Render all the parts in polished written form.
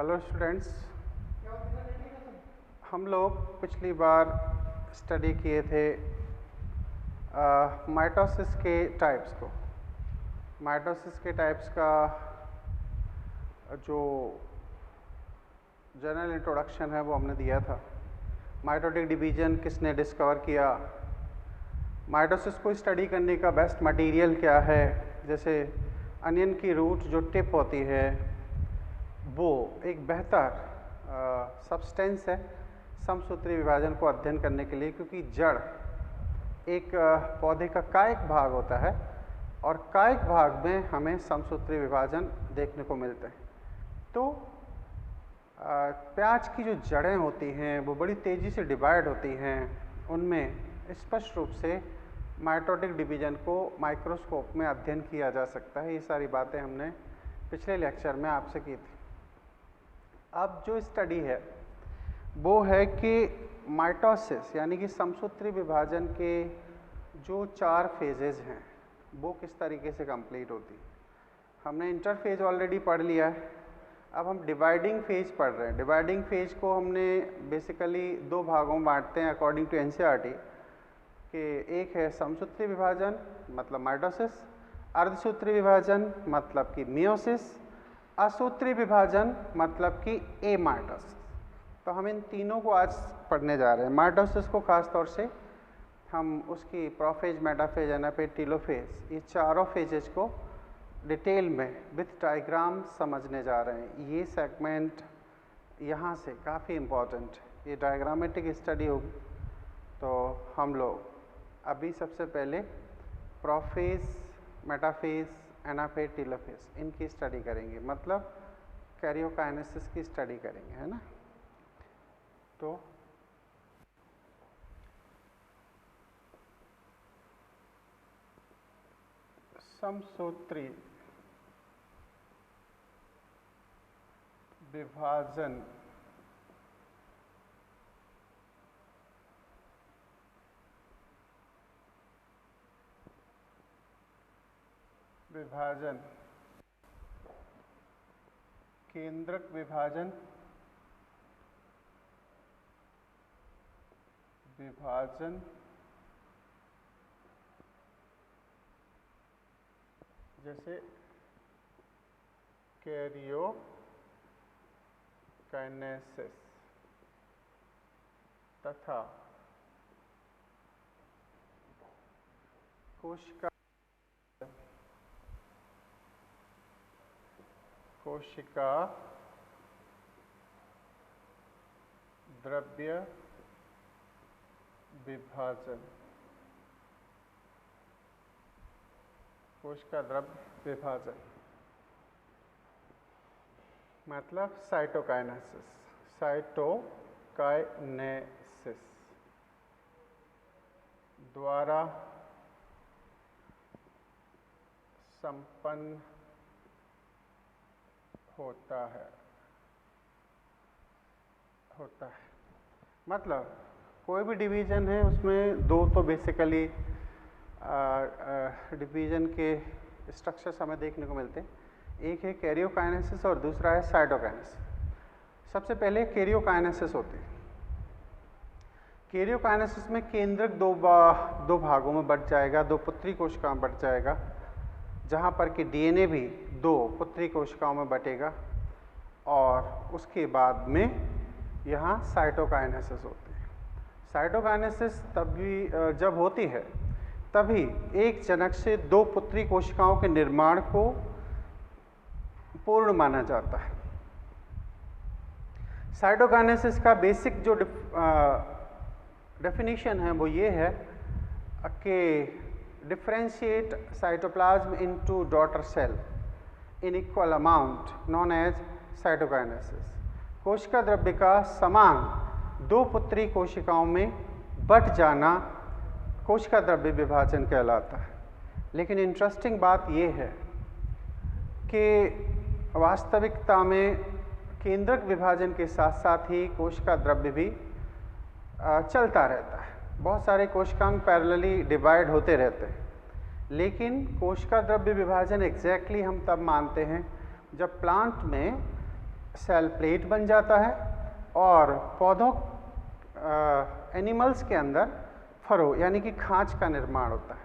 Hello students, हम लोग पिछली बार स्टडी किए थे माइटोसिस के टाइप्स को। माइटोसिस के टाइप्स का जो जनरल इंट्रोडक्शन है वो हमने दिया था। माइटोटिक डिवीजन किसने डिस्कवर किया, माइटोसिस को स्टडी करने का बेस्ट मटेरियल क्या है। जैसे अनियन की रूट जो टिप होती है वो एक बेहतर सब्सटेंस है समसूत्री विभाजन को अध्ययन करने के लिए, क्योंकि जड़ एक पौधे का कायिक भाग होता है और कायिक भाग में हमें समसूत्री विभाजन देखने को मिलते हैं। तो प्याज की जो जड़ें होती हैं वो बड़ी तेज़ी से डिवाइड होती हैं, उनमें स्पष्ट रूप से माइटोटिक डिवीजन को माइक्रोस्कोप में अध्ययन किया जा सकता है। ये सारी बातें हमने पिछले लेक्चर में आपसे की थी। अब जो स्टडी है वो है कि माइटोसिस यानी कि समसूत्री विभाजन के जो 4 फेजेस हैं वो किस तरीके से कंप्लीट होती है। हमने इंटरफेज ऑलरेडी पढ़ लिया है, अब हम डिवाइडिंग फेज पढ़ रहे हैं। डिवाइडिंग फेज को हमने बेसिकली 2 भागों में बांटते हैं अकॉर्डिंग टू एनसीईआरटी कि एक है समसूत्री विभाजन मतलब माइटोसिस, अर्धसूत्री विभाजन मतलब कि मियोसिस, असूत्री विभाजन मतलब कि एमाइटोसिस। तो हम इन तीनों को आज पढ़ने जा रहे हैं। माइटोसिस को खास तौर से हम उसकी प्रोफेज, मेटाफेज, एनाफेज, टेलोफेज, ये चारों फेजेस को डिटेल में विथ डायग्राम समझने जा रहे हैं। ये सेगमेंट यहाँ से काफ़ी इम्पोर्टेंट है, ये डायग्रामेटिक स्टडी होगी। तो हम लोग अभी सबसे पहले प्रोफेज, मेटाफेज, एनाफेज, टेलोफेज इनकी स्टडी करेंगे, मतलब कैरियोकाइनेसिस की स्टडी करेंगे, है ना। तो समसूत्री विभाजन केंद्रक विभाजन, जैसे कैरियोकाइनेसिस तथा कोशिका द्रव्य विभाजन, कोशिका द्रव्य विभाजन मतलब साइटोकाइनेसिस द्वारा संपन्न होता है। मतलब कोई भी डिवीजन है उसमें 2 तो बेसिकली डिवीजन के स्ट्रक्चर्स हमें देखने को मिलते हैं। एक है कैरियोकाइनेसिस और दूसरा है साइटोकाइनेसिस। सबसे पहले कैरियोकाइनेसिस होती है। कैरियोकाइनेसिस में केंद्रक दो भागों में बंट जाएगा, 2 पुत्री कोशिकाओं में बंट जाएगा, जहाँ पर कि डीएनए भी 2 पुत्री कोशिकाओं में बटेगा और उसके बाद में यहाँ साइटोकाइनेसिस होती है। साइटोकाइनेसिस तभी जब होती है तभी एक जनक से 2 पुत्री कोशिकाओं के निर्माण को पूर्ण माना जाता है। साइटोकाइनेसिस का बेसिक जो डेफिनेशन है वो ये है कि differentiate cytoplasm into daughter cell in equal amount known as cytokinesis. कोशिका द्रव्य का समान 2 पुत्री कोशिकाओं में बट जाना कोशिका द्रव्य विभाजन कहलाता है। लेकिन इंटरेस्टिंग बात यह है कि वास्तविकता में केंद्रक विभाजन के साथ साथ ही कोशिका द्रव्य भी चलता रहता है। बहुत सारे कोशिकांग पैरेलली डिवाइड होते रहते हैं, लेकिन कोशिका द्रव्य विभाजन एग्जैक्टली हम तब मानते हैं जब प्लांट में सेल प्लेट बन जाता है और पौधों एनिमल्स के अंदर फरो यानी कि खांच का निर्माण होता है।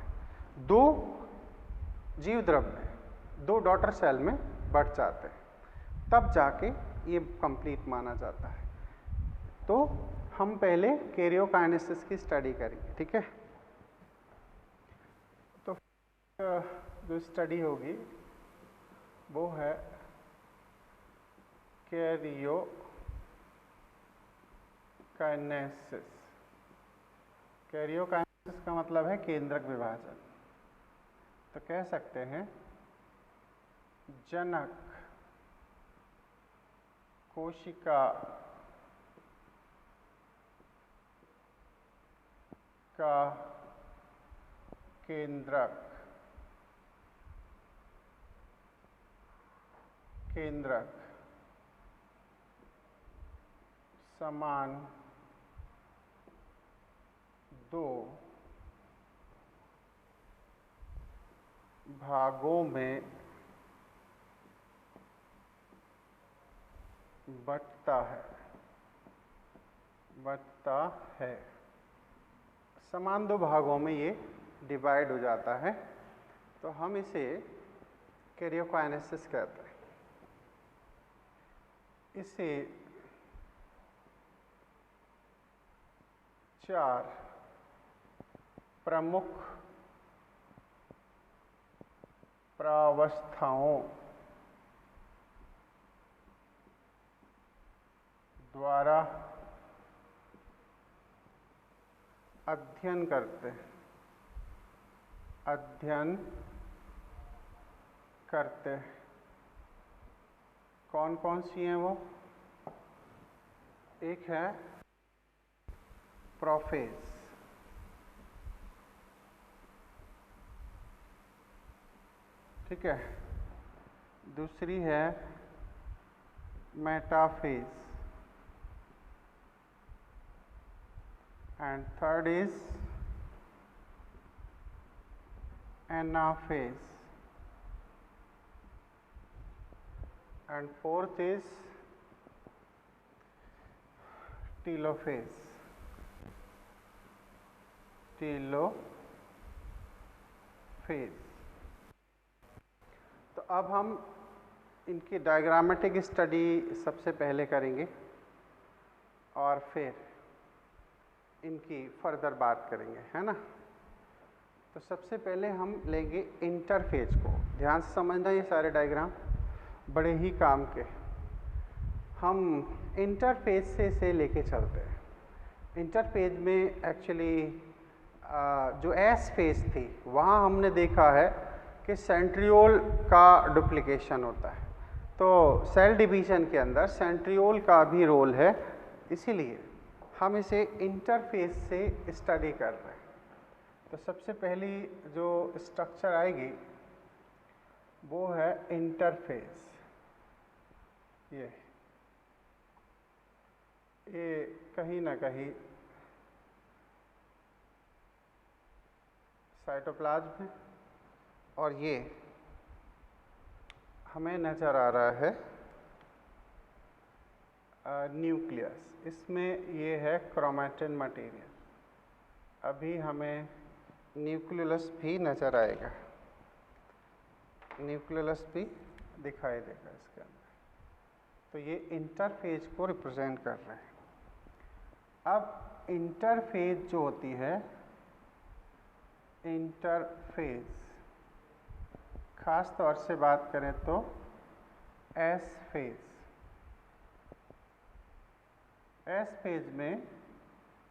दो जीव द्रव्य दो डॉटर सेल में बढ़ जाते हैं, तब जाके ये कंप्लीट माना जाता है। तो हम पहले कैरियोकाइनेसिस की स्टडी करेंगे, ठीक है। तो जो स्टडी होगी वो है कैरियोकाइनेसिस। कैरियोकाइनेसिस का मतलब है केंद्रक विभाजन। तो कह सकते हैं जनक कोशिका का केंद्रक समान दो भागों में बंटता है। समान दो भागों में ये डिवाइड हो जाता है, तो हम इसे कैरियोकाइनेसिस कहते हैं। इसे 4 प्रमुख प्रावस्थाओं द्वारा अध्ययन करते। कौन कौन सी हैं वो? एक है प्रोफेज, ठीक है। दूसरी है metaphase and third is anaphase and fourth is telophase. तो अब हम इनकी डायग्रामेटिक स्टडी सबसे पहले करेंगे और फिर इनकी फर्दर बात करेंगे, है ना। तो सबसे पहले हम लेंगे इंटरफेज को। ध्यान से समझना, ये सारे डायग्राम बड़े ही काम के। हम इंटरफेज से लेके चलते हैं। इंटरफेज में एक्चुअली जो एस फेज थी वहाँ हमने देखा है कि सेंट्रियोल का डुप्लीकेशन होता है। तो सेल डिवीजन के अंदर सेंट्रियोल का भी रोल है, इसीलिए हम इसे इंटरफेज से स्टडी कर रहे हैं। तो सबसे पहली जो स्ट्रक्चर आएगी वो है इंटरफेज। ये कहीं ना कहीं साइटोप्लाज्म है और ये हमें नज़र आ रहा है न्यूक्लियस। इसमें ये है क्रोमैटिन मटेरियल। अभी हमें न्यूक्लियस भी नज़र आएगा, न्यूक्लियस भी दिखाई देगा इसके अंदर। तो ये इंटरफेज को रिप्रेजेंट कर रहे हैं। अब इंटरफेज जो होती है, इंटरफेज खास तौर से बात करें तो एस फेज में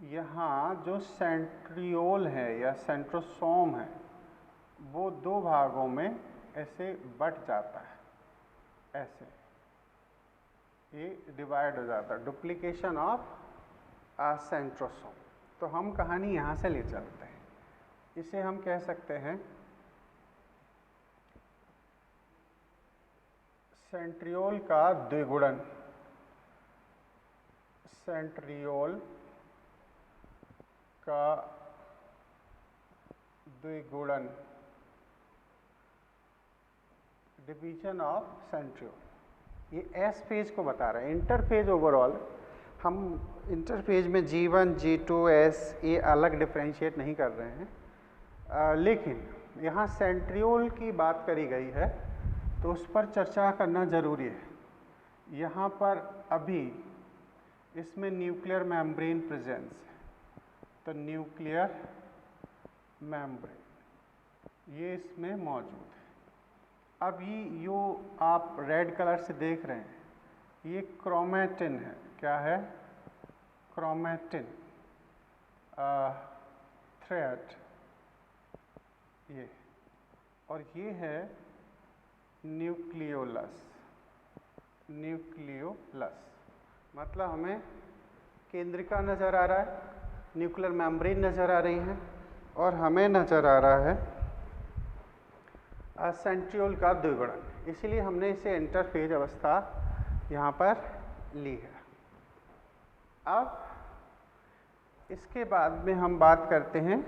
यहाँ जो सेंट्रियोल है या सेंट्रोसोम है वो दो भागों में ऐसे बट जाता है, ऐसे ये डिवाइड हो जाता है, डुप्लीकेशन ऑफ सेंट्रोसोम। तो हम कहानी यहाँ से ले चलते हैं। इसे हम कह सकते हैं सेंट्रियोल का द्विगुणन। सेंट्रियोल का द्विगुणन, डिवीजन ऑफ सेंट्रियोल। ये एस फेज को बता रहा है। इंटरफेज ओवरऑल हम इंटरफेज में G1, G2, S ये अलग डिफ्रेंशिएट नहीं कर रहे हैं, लेकिन यहाँ सेंट्रियोल की बात करी गई है तो उस पर चर्चा करना ज़रूरी है। यहाँ पर अभी इसमें न्यूक्लियर मेम्ब्रेन प्रेजेंस है, तो न्यूक्लियर मेम्ब्रेन ये इसमें मौजूद है। अब ये आप रेड कलर से देख रहे हैं, ये क्रोमैटिन है। क्या है? क्रोमैटिन थ्रेड ये, और ये है न्यूक्लियोलस। न्यूक्लियोलस मतलब हमें केंद्रिका नज़र आ रहा है, न्यूक्लियर मेम्ब्रेन नज़र आ रही है, और हमें नज़र आ रहा है सेंट्रियोल का द्विगुणन। इसलिए हमने इसे इंटरफेज अवस्था यहाँ पर ली है। अब इसके बाद में हम बात करते हैं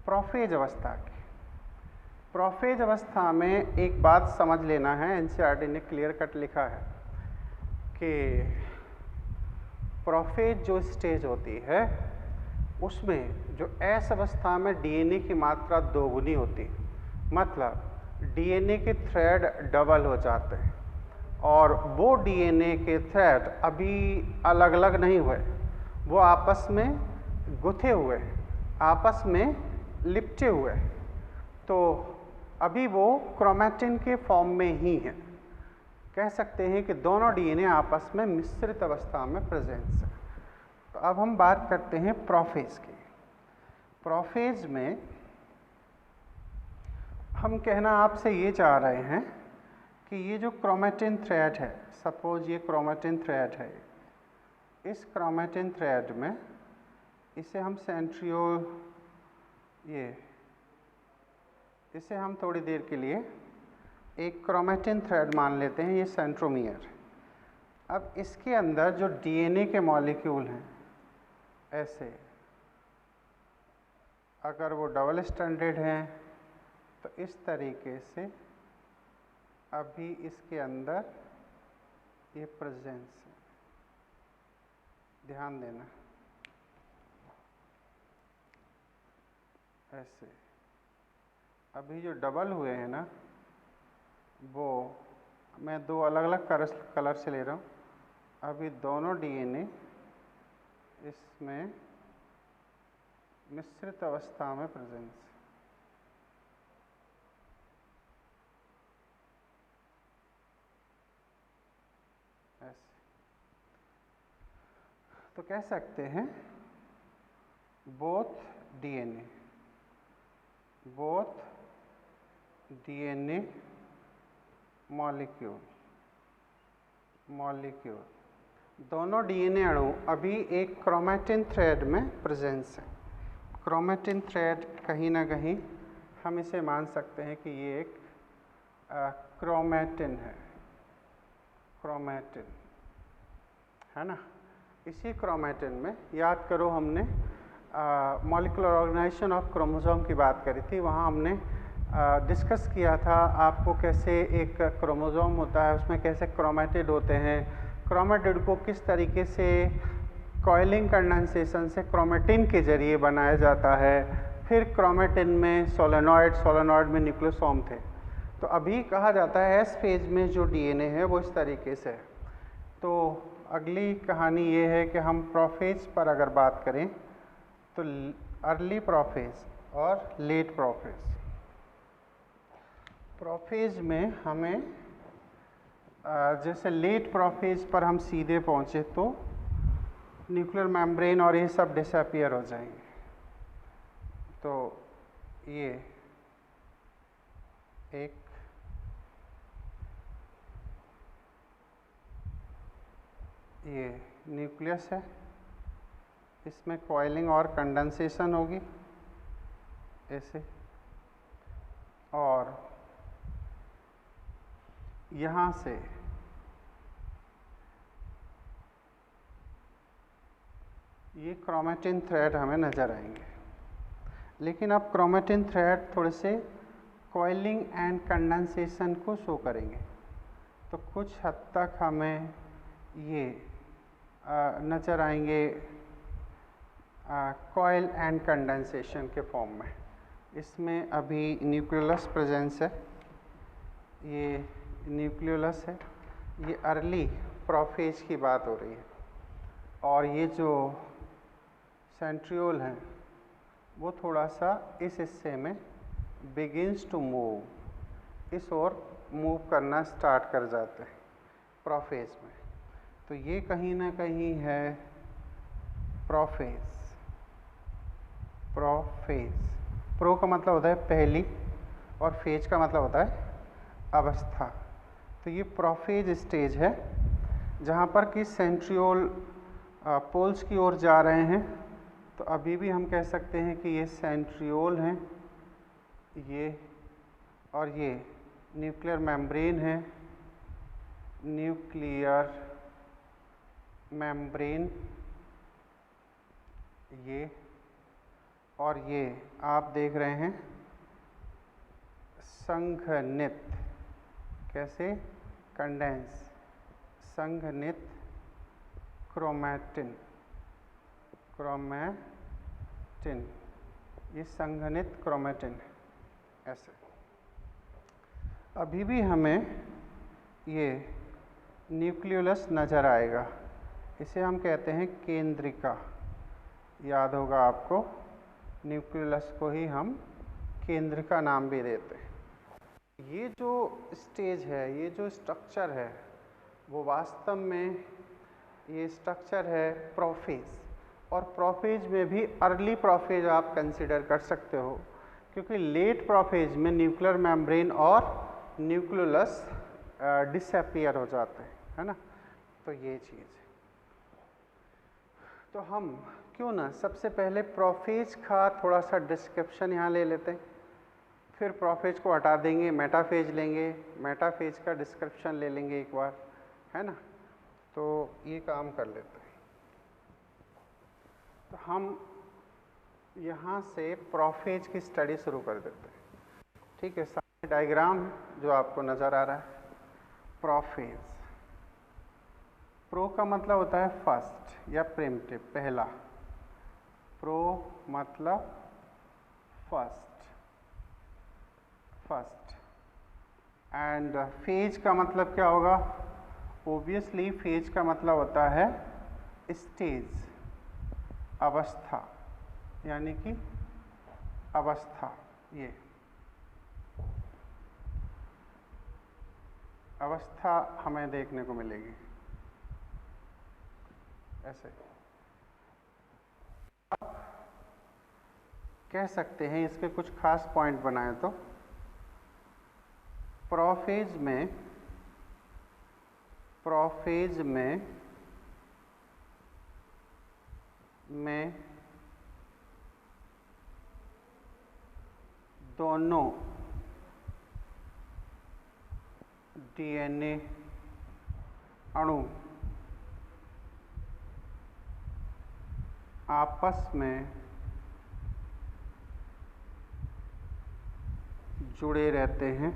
प्रोफेज अवस्था की। प्रोफेज अवस्था में एक बात समझ लेना है, एनसीईआरटी ने क्लियर कट लिखा है कि प्रोफेज जो स्टेज होती है उसमें जो एस अवस्था में डीएनए की मात्रा दोगुनी होती है, मतलब डीएनए के थ्रेड डबल हो जाते हैं, और वो डीएनए के थ्रेड अभी अलग अलग नहीं हुए, वो आपस में गुथे हुए, आपस में लिपटे हुए, तो अभी वो क्रोमैटिन के फॉर्म में ही है। कह सकते हैं कि दोनों डीएनए आपस में मिश्रित अवस्था में प्रेजेंस है। तो अब हम बात करते हैं प्रोफेज की। प्रोफेज में हम कहना आपसे ये चाह रहे हैं कि ये जो क्रोमैटिन थ्रेड है, सपोज ये क्रोमैटिन थ्रेड है, इस क्रोमैटिन थ्रेड में इसे हम सेंट्रियोल, इसे हम थोड़ी देर के लिए एक क्रोमैटिन थ्रेड मान लेते हैं, ये सेंट्रोमियर। अब इसके अंदर जो डीएनए के मॉलिक्यूल हैं, ऐसे अगर वो डबल स्टैंडर्ड हैं तो इस तरीके से अभी इसके अंदर ये प्रेजेंस है। ध्यान देना, ऐसे अभी जो डबल हुए हैं ना, वो मैं दो अलग अलग कलर से ले रहा हूँ। अभी दोनों डीएनए इसमें मिश्रित अवस्था में प्रेजेंस है। ऐसे तो कह सकते हैं बोथ डीएनए मॉलिक्यूल दोनों डीएनए अणु अभी एक क्रोमैटिन थ्रेड में प्रेजेंस है। क्रोमैटिन थ्रेड कहीं ना कहीं हम इसे मान सकते हैं कि ये एक क्रोमैटिन है, क्रोमैटिन है ना। इसी क्रोमैटिन में याद करो हमने मॉलिक्यूलर ऑर्गेनाइजेशन ऑफ क्रोमोसोम की बात करी थी, वहाँ हमने डिस्कस किया था आपको कैसे एक क्रोमोसोम होता है, उसमें कैसे क्रोमैटिड होते हैं, क्रोमैटिड को किस तरीके से कॉइलिंग कंडेंसेशन से क्रोमैटिन के जरिए बनाया जाता है, फिर क्रोमैटिन में सोलेनॉइड में न्यूक्लियोसोम थे। तो अभी कहा जाता है एस फेज में जो डीएनए है वो इस तरीके से है। तो अगली कहानी ये है कि हम प्रोफेज पर अगर बात करें तो अर्ली प्रोफेज और लेट प्रोफेज। प्रोफेज में हमें जैसे लेट प्रोफेज पर हम सीधे पहुँचे तो न्यूक्लियर मेम्ब्रेन और ये सब डिसअपीयर हो जाएंगे। तो ये एक ये न्यूक्लियस है, इसमें कॉइलिंग और कंडेंसेशन होगी ऐसे, और यहाँ से ये क्रोमैटिन थ्रेड हमें नज़र आएंगे। लेकिन अब क्रोमैटिन थ्रेड थोड़े से कॉइलिंग एंड कंडेंसेशन को शो करेंगे। तो कुछ हद तक हमें ये नज़र आएंगे कॉइल एंड कंडेंसेशन के फॉर्म में। इसमें अभी न्यूक्लियस प्रेजेंस है, ये न्यूक्लियस है, ये अर्ली प्रोफेज की बात हो रही है, और ये जो सेंट्रियोल हैं वो थोड़ा सा इस हिस्से में बिगिंस टू मूव, इस ओर मूव करना स्टार्ट कर जाते हैं प्रोफेज में। तो ये कहीं ना कहीं है प्रोफेज। प्रो का मतलब होता है पहली, और फेज का मतलब होता है अवस्था। तो ये प्रोफेज स्टेज है जहाँ पर कि सेंट्रियोल पोल्स की ओर जा रहे हैं। तो अभी भी हम कह सकते हैं कि ये सेंट्रियोल हैं, ये, और ये न्यूक्लियर मेम्ब्रेन है, न्यूक्लियर मेम्ब्रेन ये, और ये आप देख रहे हैं संघनित, कैसे, कंडेंस, संघनित क्रोमैटिन, ये संघनित क्रोमैटिन ऐसे। अभी भी हमें ये न्यूक्लियोलस नज़र आएगा, इसे हम कहते हैं केंद्रिका। याद होगा आपको, न्यूक्लियोलस को ही हम केंद्रिका नाम भी देते हैं। ये जो स्टेज है, ये जो स्ट्रक्चर है, वो वास्तव में ये स्ट्रक्चर है प्रोफेज। और प्रोफेज में भी अर्ली प्रोफेज आप कंसिडर कर सकते हो, क्योंकि लेट प्रोफेज में न्यूक्लियर मेम्ब्रेन और न्यूक्लियोलस डिसअपीयर हो जाते हैं, है ना। तो ये चीज़ है। तो हम क्यों ना सबसे पहले प्रोफेज का थोड़ा सा डिस्क्रिप्शन यहाँ ले लेते हैं, फिर प्रोफेज को हटा देंगे, मेटाफेज लेंगे, मेटाफेज का डिस्क्रिप्शन ले लेंगे एक बार, है ना। तो ये काम कर लेते हैं। तो हम यहाँ से प्रोफेज की स्टडी शुरू कर देते हैं, ठीक है। सामने डायग्राम जो आपको नज़र आ रहा है, प्रोफेज। प्रो का मतलब होता है फर्स्ट या प्रिमिटिव, पहला। प्रो मतलब फर्स्ट। एंड फेज का मतलब क्या होगा? ओबियसली फेज का मतलब होता है स्टेज, अवस्था, यानी कि अवस्था। ये अवस्था हमें देखने को मिलेगी ऐसे। आप कह सकते हैं, इसके कुछ खास पॉइंट बनाए तो प्रोफेज में दोनों डीएनए अणु आपस में जुड़े रहते हैं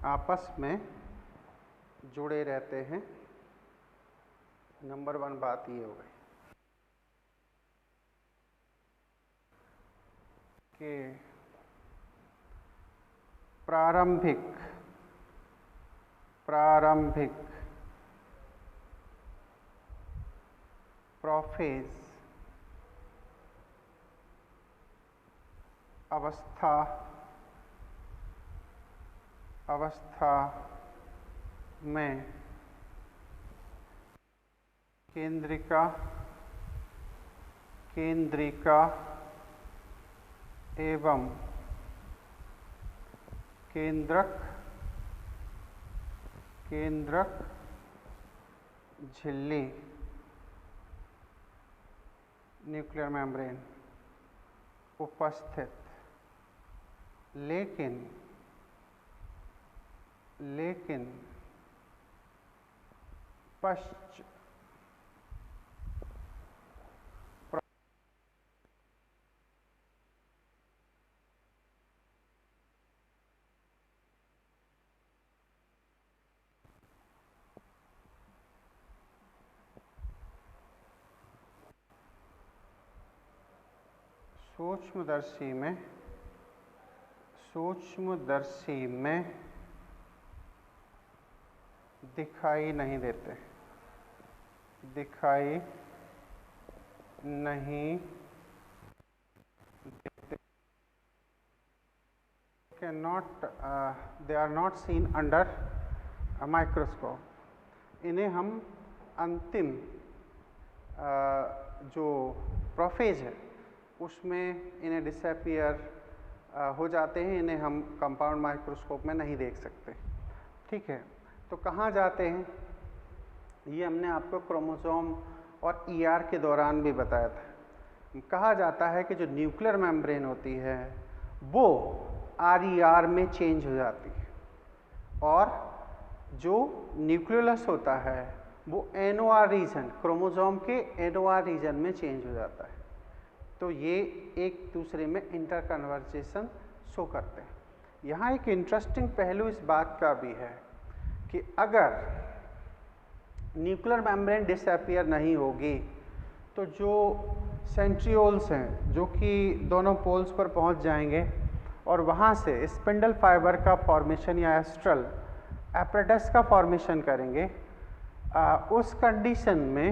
आपस में जुड़े रहते हैं। नंबर 1 बात ये हो गई कि प्रारंभिक प्रोफेज अवस्था में केंद्रिका एवं केंद्रक झिल्ली न्यूक्लियर मेम्ब्रेन उपस्थित, लेकिन सूक्ष्मदर्शी में दिखाई नहीं देते, दिखाई नहीं देते। They are not seen under microscope. इन्हें हम अंतिम जो प्रोफेज है उसमें इन्हें डिसअपियर हो जाते हैं, इन्हें हम कंपाउंड माइक्रोस्कोप में नहीं देख सकते। ठीक है, तो कहाँ जाते हैं ये हमने आपको क्रोमोसोम और ईआर के दौरान भी बताया था। कहा जाता है कि जो न्यूक्लियर मेम्ब्रेन होती है वो आरईआर में चेंज हो जाती है और जो न्यूक्लियोलस होता है वो एनओआर रीजन, क्रोमोसोम के एनओआर रीजन में चेंज हो जाता है। तो ये एक दूसरे में इंटरकन्वर्जेशन शो करते हैं। यहाँ एक इंटरेस्टिंग पहलू इस बात का भी है कि अगर न्यूक्लियर मेम्ब्रेन डिसअपियर नहीं होगी तो जो सेंट्रियोल्स हैं जो कि दोनों पोल्स पर पहुंच जाएंगे और वहाँ से स्पिंडल फाइबर का फॉर्मेशन या एस्ट्रल एपरेटस का फॉर्मेशन करेंगे। उस कंडीशन में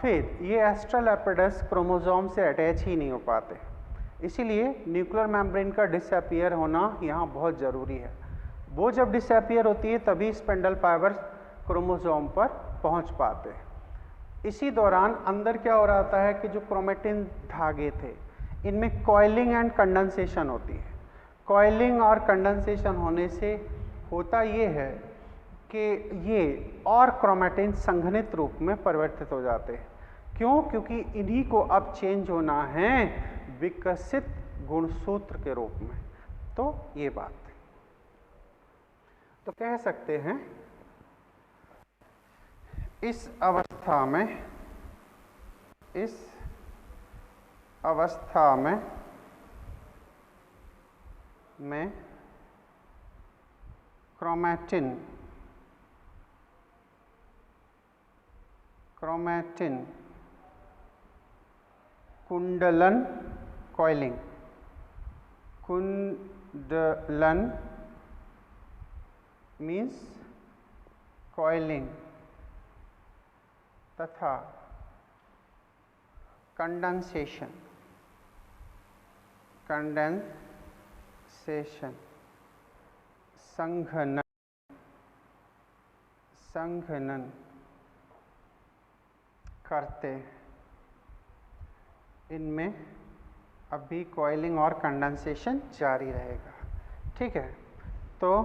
फिर ये एस्ट्रल एपरेटस क्रोमोसोम से अटैच ही नहीं हो पाते। इसीलिए न्यूक्लियर मेम्ब्रेन का डिसअपियर होना यहाँ बहुत ज़रूरी है। वो जब डिसअपियर होती है तभी स्पिंडल फाइबर क्रोमोसोम पर पहुँच पाते हैं। इसी दौरान अंदर क्या हो रहा है कि जो क्रोमेटिन धागे थे इनमें कॉइलिंग एंड कंडेंसेशन होती है। कॉइलिंग और कंडेंसेशन होने से होता ये है कि ये और क्रोमेटिन संघनित रूप में परिवर्तित हो जाते हैं। क्यों? क्योंकि इन्हीं को अब चेंज होना है विकसित गुणसूत्र के रूप में। तो ये बात तो कह सकते हैं इस अवस्था में क्रोमेटिन कुंडलन कॉइलिंग, कुंडलन मीन्स कॉइलिंग तथा कंडेंसेशन संघनन करते। इनमें अभी कॉइलिंग और कंडेंसेशन जारी रहेगा। ठीक है, तो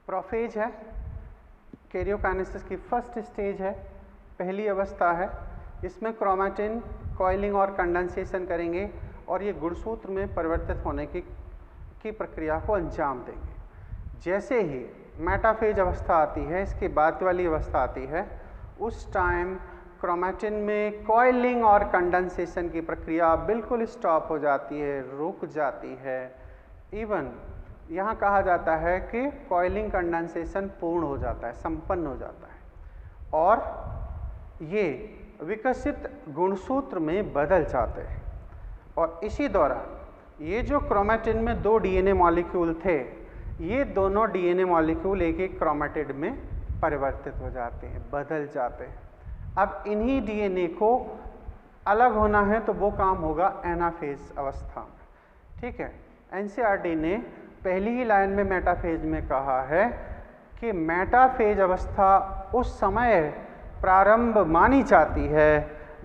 प्रोफेज है, कैरियोकाइनेसिस की फर्स्ट स्टेज है, पहली अवस्था है। इसमें क्रोमेटिन कॉइलिंग और कंडेंसेशन करेंगे और ये गुणसूत्र में परिवर्तित होने की प्रक्रिया को अंजाम देंगे। जैसे ही मेटाफेज अवस्था आती है, इसके बाद वाली अवस्था आती है, उस टाइम क्रोमेटिन में कॉइलिंग और कंडेंसेशन की प्रक्रिया बिल्कुल स्टॉप हो जाती है, रुक जाती है। इवन यहाँ कहा जाता है कि कॉइलिंग कंडेंसेशन पूर्ण हो जाता है, संपन्न हो जाता है और ये विकसित गुणसूत्र में बदल जाते हैं। और इसी दौरान ये जो क्रोमेटिन में दो डीएनए मॉलिक्यूल थे, ये दोनों डीएनए मॉलिक्यूल एक एक क्रोमेटिड में परिवर्तित हो जाते हैं, बदल जाते हैं। अब इन्हीं डीएनए को अलग होना है तो वो काम होगा एनाफेज अवस्था में। ठीक है, एनसीईआरटी ने पहली ही लाइन में मेटाफेज में कहा है कि मेटाफेज अवस्था उस समय प्रारंभ मानी जाती है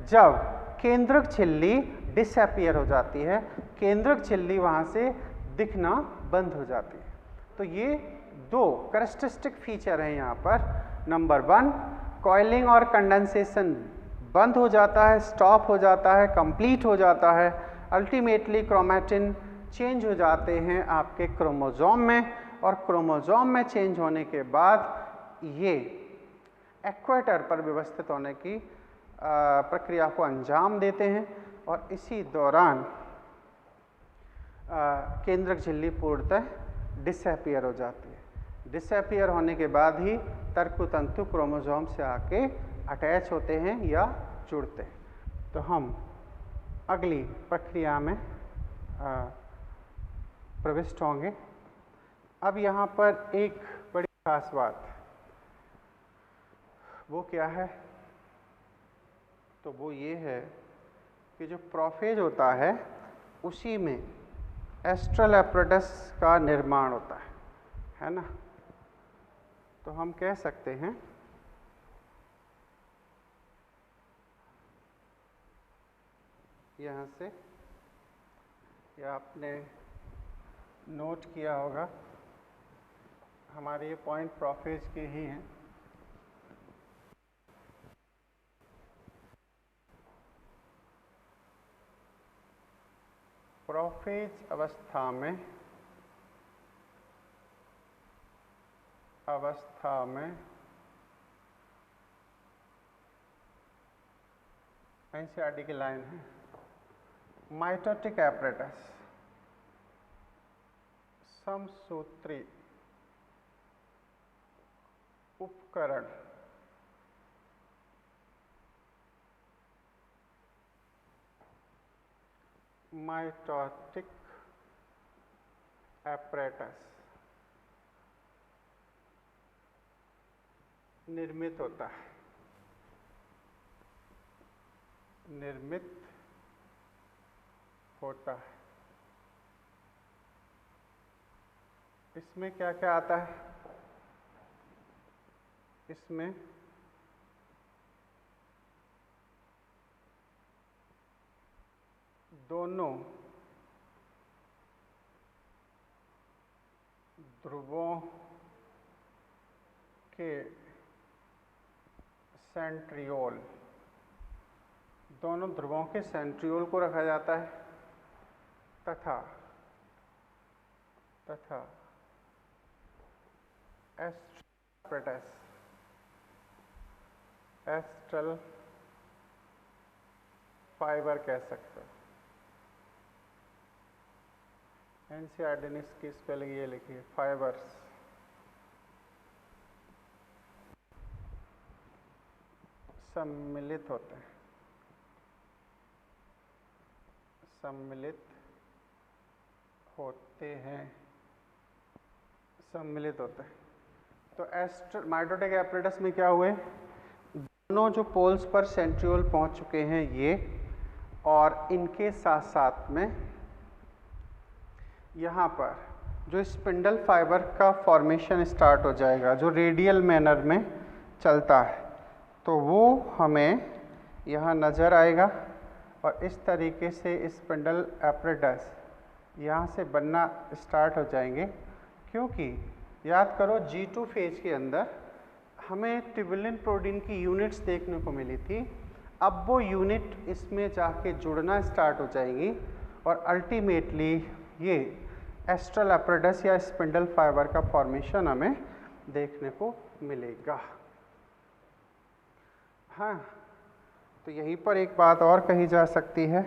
जब केंद्रक झिल्ली डिसअपियर हो जाती है, केंद्रक झिल्ली वहाँ से दिखना बंद हो जाती है। तो ये दो कैरेक्टरिस्टिक फीचर हैं यहाँ पर। नंबर 1, कॉइलिंग और कंडेंसेशन बंद हो जाता है, स्टॉप हो जाता है, कंप्लीट हो जाता है। अल्टीमेटली क्रोमेटिन चेंज हो जाते हैं आपके क्रोमोसोम में और क्रोमोसोम में चेंज होने के बाद ये इक्वेटर पर व्यवस्थित होने की प्रक्रिया को अंजाम देते हैं और इसी दौरान केंद्रक झिल्ली पूर्णतः डिसअपियर हो जाती है। डिसअपियर होने के बाद ही तर्कतंतु क्रोमोसोम से आके अटैच होते हैं या जुड़ते हैं। तो हम अगली प्रक्रिया में प्रविष्ट होंगे। अब यहाँ पर एक बड़ी खास बात, वो क्या है? तो वो ये है कि जो प्रोफेज होता है उसी में एस्ट्रल एपरेटस का निर्माण होता है ना। तो हम कह सकते हैं यहाँ से, या आपने नोट किया होगा, हमारे ये पॉइंट प्रोफेज के ही हैं। प्रोफेज अवस्था में एनसीईआरटी की लाइन है, माइटोटिक एपरेटस समसूत्री उपकरण माइटोटिक एपरेटस निर्मित होता है, इसमें क्या क्या आता है? इसमें दोनों ध्रुवों के सेंट्रियोल, दोनों ध्रुवों के सेंट्रियोल को रखा जाता है तथा एस्ट्रल फाइबर कह सकते हो। एनसीईआरटी ने इसकी स्पेलिंग ये लिखी है, फाइबर्स। सम्मिलित होते हैं, तो माइटोटिक एपरेटस में क्या हुए? दोनों जो पोल्स पर सेंट्रियोल पहुंच चुके हैं ये, और इनके साथ साथ में यहाँ पर जो स्पिंडल फाइबर का फॉर्मेशन स्टार्ट हो जाएगा, जो रेडियल मैनर में चलता है, तो वो हमें यहाँ नज़र आएगा। और इस तरीके से स्पिंडल एपरेटस यहाँ से बनना स्टार्ट हो जाएंगे, क्योंकि याद करो G2 फेज के अंदर हमें ट्यूबुलिन प्रोटीन की यूनिट्स देखने को मिली थी। अब वो यूनिट इसमें जाके जुड़ना स्टार्ट हो जाएंगी और अल्टीमेटली ये एस्ट्रल एपरेटस या स्पिंडल फाइबर का फॉर्मेशन हमें देखने को मिलेगा। हाँ, तो यहीं पर एक बात और कही जा सकती है,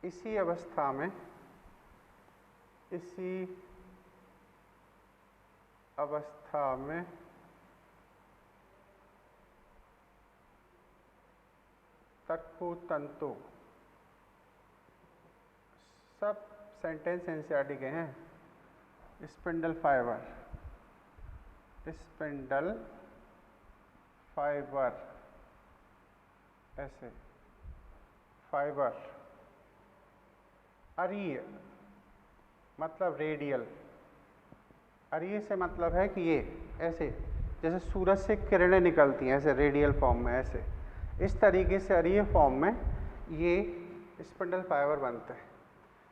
इसी अवस्था में तर्कु तंतु, सब सेंटेंस एनसीईआरटी के हैं, स्पिंडल फाइबर ऐसे, फाइबर अरीय मतलब रेडियल, अरीय से मतलब है कि ये ऐसे जैसे सूरज से किरणें निकलती हैं, ऐसे रेडियल फॉर्म में, ऐसे इस तरीके से अरीय फॉर्म में ये स्पिंडल फाइबर बनते हैं।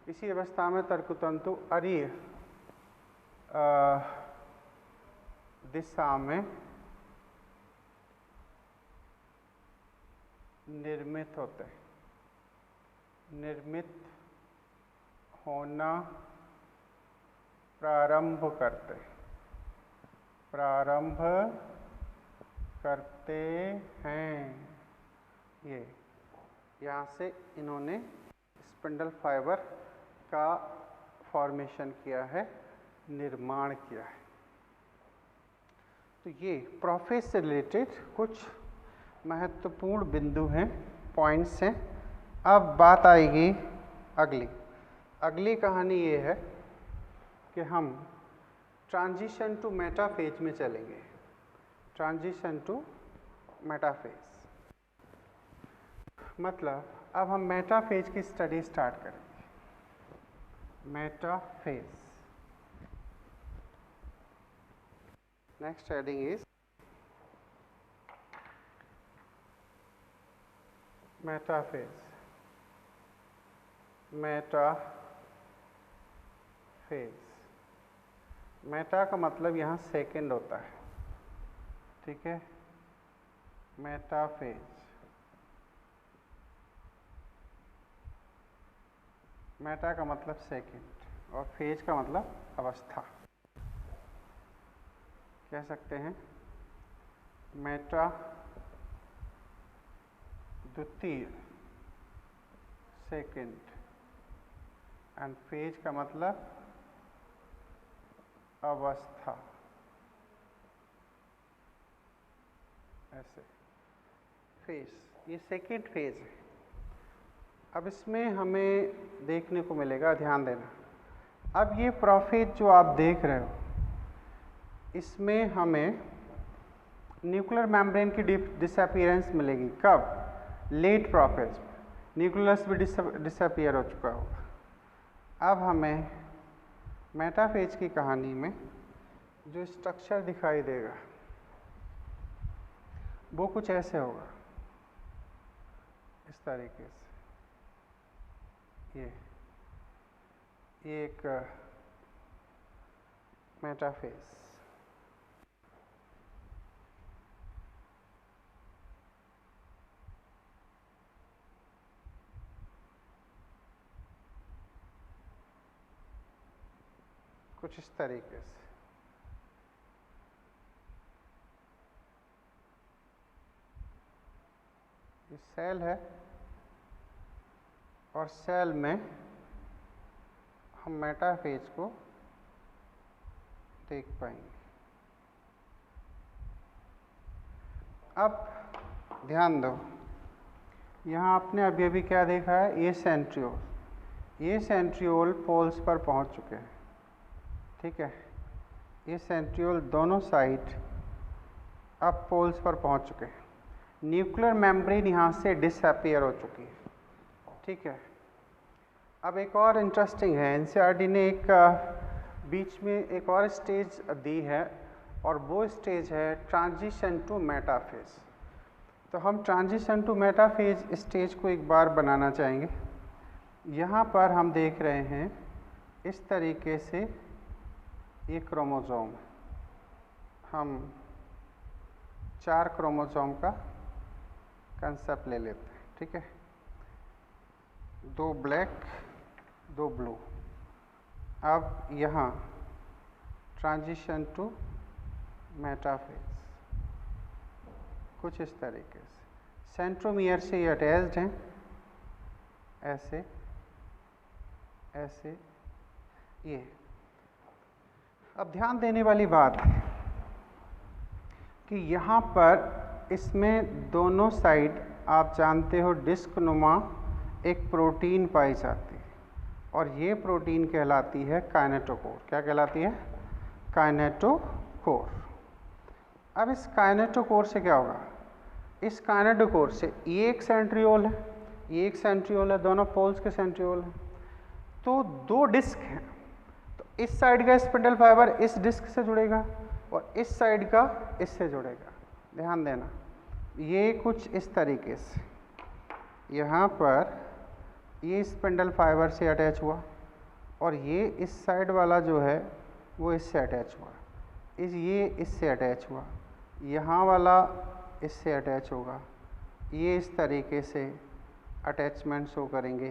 इसी अवस्था में तर्कुतंतु अरीय दिशा में निर्मित होते हैं, निर्मित होना प्रारंभ करते हैं। ये यहाँ से इन्होंने स्पिंडल फाइबर का फॉर्मेशन किया है, निर्माण किया है। तो ये प्रोफेज से रिलेटेड कुछ महत्वपूर्ण बिंदु हैं पॉइंट्स हैं। अब बात आएगी अगली कहानी ये है कि हम ट्रांजिशन टू मेटाफेज में चलेंगे। ट्रांजिशन टू मेटाफेज मतलब अब हम मेटाफेज की स्टडी स्टार्ट करेंगे। Metaphase, next heading is metaphase. Meta का मतलब यहाँ सेकंड होता है, ठीक है। मेटाफेज, मेटा का मतलब सेकंड और फेज का मतलब अवस्था। कह सकते हैं मेटा द्वितीय, सेकंड, एंड फेज का मतलब अवस्था। ऐसे फेज, ये सेकंड फेज है। अब इसमें हमें देखने को मिलेगा, ध्यान देना, अब ये प्रोफेज जो आप देख रहे हो इसमें हमें न्यूक्लियर मेम्ब्रेन की डिसअपीयरेंस मिलेगी। कब? लेट प्रोफेज में न्यूक्लियस भी डिसअपीयर हो चुका होगा। अब हमें मेटाफेज की कहानी में जो स्ट्रक्चर दिखाई देगा वो कुछ ऐसे होगा, इस तरीके से। ये एक मेटाफेज, कुछ इस तरीके से। ये सेल है और सेल में हम मेटाफेज को देख पाएंगे। अब ध्यान दो, यहाँ आपने अभी अभी क्या देखा है, ये सेंट्रियोल। ये सेंट्रियोल पोल्स पर पहुँच चुके हैं, ठीक है। ये सेंट्रियोल दोनों साइड अब पोल्स पर पहुँच चुके हैं। न्यूक्लियर मेम्ब्रेन यहाँ से डिसअपीयर हो चुकी है, ठीक है। अब एक और इंटरेस्टिंग है, एनसीईआरटी ने एक बीच में एक और स्टेज दी है और वो स्टेज है ट्रांजिशन टू मेटाफेज। तो हम ट्रांजिशन टू मेटाफेज स्टेज को एक बार बनाना चाहेंगे। यहाँ पर हम देख रहे हैं इस तरीके से ये क्रोमोसोम, हम 4 क्रोमोसोम का कंसेप्ट ले लेते हैं, ठीक है। 2 ब्लैक 2 ब्लू। अब यहाँ ट्रांजिशन टू मेटाफेज कुछ इस तरीके से, सेंट्रोमियर से ये अटैच्ड हैं, ऐसे ऐसे ये। अब ध्यान देने वाली बात है कि यहाँ पर इसमें दोनों साइड आप जानते हो डिस्क नुमा एक प्रोटीन पाई जाती है और ये प्रोटीन कहलाती है काइनेटोकोर। क्या कहलाती है? काइनेटोकोर। अब इस काइनेटोकोर से क्या होगा? इस काइनेटोकोर से ये एक सेंट्रियोल है, ये एक सेंट्रियोल है, दोनों पोल्स के सेंट्रियोल हैं। तो 2 डिस्क हैं, तो इस साइड का स्पिंडल फाइबर इस डिस्क से जुड़ेगा और इस साइड का इससे जुड़ेगा। ध्यान देना, ये कुछ इस तरीके से यहाँ पर ये स्पिंडल फाइबर से अटैच हुआ और ये इस साइड वाला जो है वो इससे अटैच हुआ, ये इससे अटैच हुआ, यहाँ वाला इससे अटैच होगा। ये इस तरीके से अटैचमेंट शो करेंगे।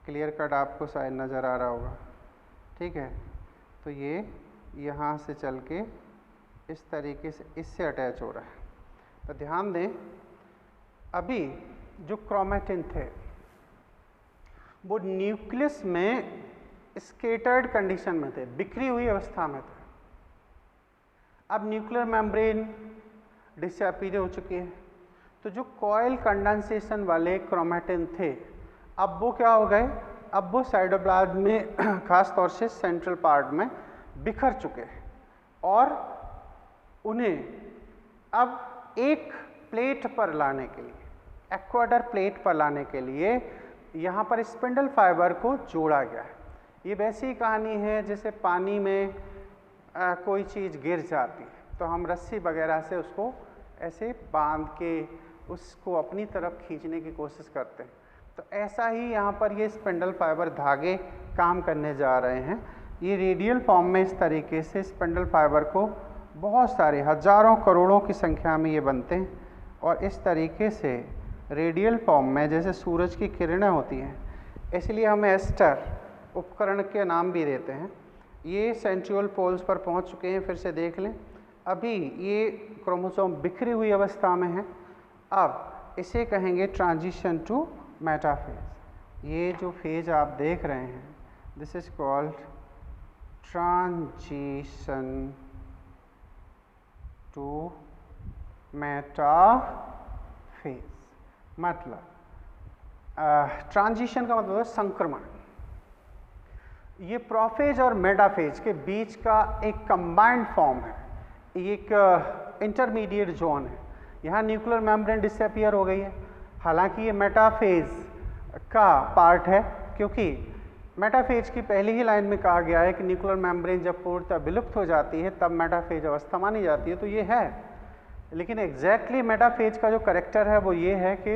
क्लियर कट आपको शायद नज़र आ रहा होगा, ठीक है। तो ये यहाँ से चल के इस तरीके से इससे अटैच हो रहा है। तो ध्यान दें, अभी जो क्रोमैटिन थे वो न्यूक्लियस में स्कैटर्ड कंडीशन में थे, बिखरी हुई अवस्था में थे। अब न्यूक्लियर मेम्ब्रेन डिसअपीयर हो चुकी है, तो तो जो कॉइल कंडेंसेशन वाले क्रोमेटिन थे अब वो क्या हो गए, अब वो साइटोप्लाज्म में खास तौर से सेंट्रल पार्ट में बिखर चुके हैं और उन्हें अब एक प्लेट पर लाने के लिए, एक्वाडर प्लेट पर लाने के लिए यहाँ पर स्पिंडल फाइबर को जोड़ा गया है। ये वैसी कहानी है जैसे पानी में कोई चीज़ गिर जाती है तो हम रस्सी वगैरह से उसको ऐसे बांध के उसको अपनी तरफ खींचने की कोशिश करते हैं, तो ऐसा ही यहाँ पर ये स्पिंडल फाइबर धागे काम करने जा रहे हैं। ये रेडियल फॉर्म में इस तरीके से स्पिंडल फाइबर को बहुत सारे हजारों करोड़ों की संख्या में ये बनते हैं और इस तरीके से रेडियल फॉर्म में जैसे सूरज की किरणें होती हैं, इसलिए हम एस्टर उपकरण के नाम भी देते हैं। ये सेंट्रियोल पोल्स पर पहुंच चुके हैं, फिर से देख लें। अभी ये क्रोमोसोम बिखरी हुई अवस्था में है, अब इसे कहेंगे ट्रांजिशन टू मेटाफेज। ये जो फेज आप देख रहे हैं this is called transition to metaphase. मतलब ट्रांजिशन का मतलब है संक्रमण। ये प्रोफेज और मेटाफेज के बीच का एक कंबाइंड फॉर्म है, एक इंटरमीडिएट जोन है। यहाँ न्यूक्लियर मेम्ब्रेन डिसअपियर हो गई है, हालांकि ये मेटाफेज का पार्ट है, क्योंकि मेटाफेज की पहली ही लाइन में कहा गया है कि न्यूक्लियर मेम्ब्रेन जब पूर्णतः विलुप्त हो जाती है तब मेटाफेज अवस्था मानी जाती है, तो ये है। लेकिन एग्जैक्टली मेटाफेज का जो करेक्टर है वो ये है कि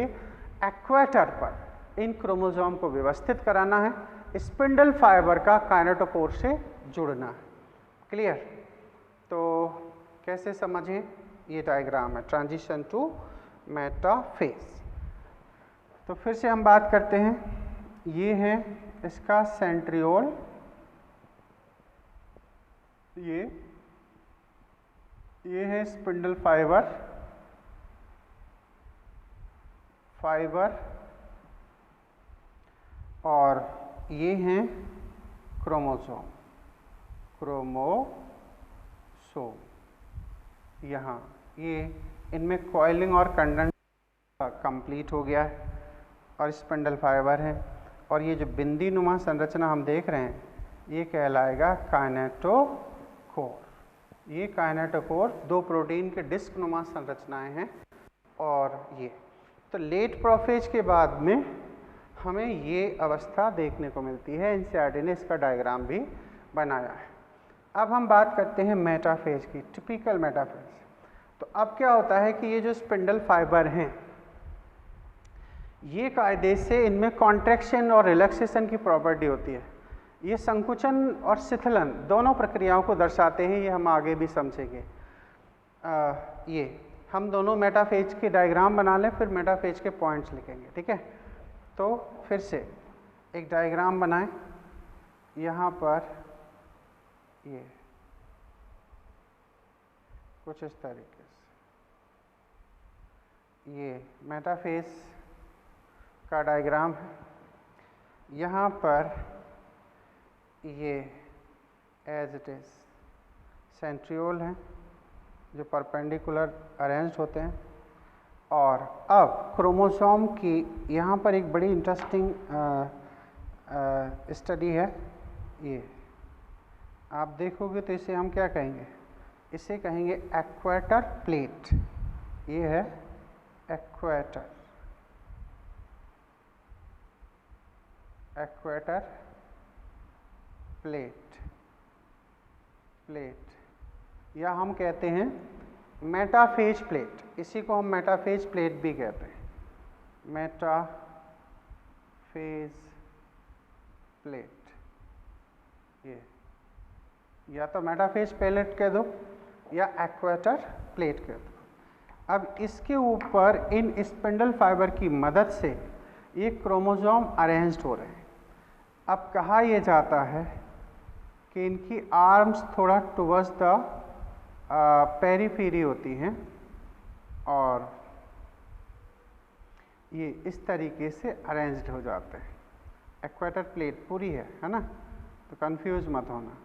एक्वेटर पर इन क्रोमोसोम को व्यवस्थित कराना है, स्पिंडल फाइबर का काइनेटोकोर से जुड़ना है। क्लियर? तो कैसे समझें, ये डायग्राम है ट्रांजिशन टू मेटाफेज। तो फिर से हम बात करते हैं, ये है इसका सेंट्रियोल, ये है स्पिंडल फाइबर और ये हैं क्रोमोसोम। यहाँ ये इनमें कॉइलिंग और कंडेंस कंप्लीट हो गया है और स्पिंडल फाइबर है, और ये जो बिंदी नुमा संरचना हम देख रहे हैं ये कहलाएगा काइनेटोकोर। ये काइनेटोकोर दो प्रोटीन के डिस्क नुमा संरचनाएं हैं। और ये तो लेट प्रोफेज के बाद में हमें ये अवस्था देखने को मिलती है। एनसीईआरटी ने इसका डायग्राम भी बनाया है। अब हम बात करते हैं मेटाफेज की, टिपिकल मेटाफेज। तो अब क्या होता है कि ये जो स्पिंडल फाइबर हैं ये कायदे से इनमें कॉन्ट्रैक्शन और रिलैक्सेशन की प्रॉपर्टी होती है। ये संकुचन और शिथिलन दोनों प्रक्रियाओं को दर्शाते हैं, ये हम आगे भी समझेंगे। ये हम दोनों मेटाफेज के डायग्राम बना लें, फिर मेटाफेज के पॉइंट्स लिखेंगे, ठीक है। तो फिर से एक डायग्राम बनाएं, यहाँ पर ये कुछ इस तरीके से, ये मेटाफेज का डायग्राम है। यहाँ पर ये एज इट इज सेंट्रियोल हैं जो परपेंडिकुलर अरेंज होते हैं। और अब क्रोमोसोम की यहाँ पर एक बड़ी इंटरेस्टिंग स्टडी है। ये आप देखोगे तो इसे हम क्या कहेंगे, इसे कहेंगे एक्वेटर प्लेट। ये है एक्वेटर प्लेट या हम कहते हैं मेटाफेज प्लेट। इसी को हम मेटाफेज प्लेट भी कहते हैं, मेटाफेज प्लेट। ये या तो मेटाफेज प्लेट कह दो या एक्वेटर प्लेट कह दो। अब इसके ऊपर इन स्पिंडल फाइबर की मदद से ये क्रोमोसोम अरेंज्ड हो रहे हैं। अब कहा यह जाता है कि इनकी आर्म्स थोड़ा टुवर्ड्स द पेरीफेरी होती हैं और ये इस तरीके से अरेंज्ड हो जाते हैं। एक्वेटर प्लेट पूरी है ना, तो कंफ्यूज मत होना।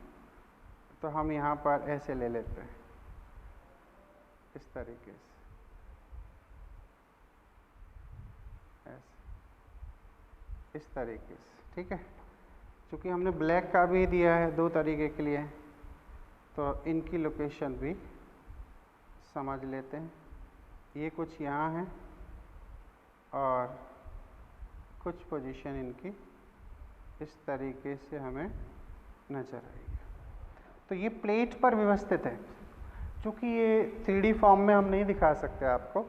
तो हम यहाँ पर ऐसे ले लेते हैं, इस तरीके से। इस तरीके से, ठीक है। क्योंकि हमने ब्लैक का भी दिया है 2 तरीके के लिए, तो इनकी लोकेशन भी समझ लेते हैं। ये कुछ यहाँ है और कुछ पोजीशन इनकी इस तरीके से हमें नज़र आएगी। तो ये प्लेट पर व्यवस्थित है। क्योंकि ये 3D फॉर्म में हम नहीं दिखा सकते आपको,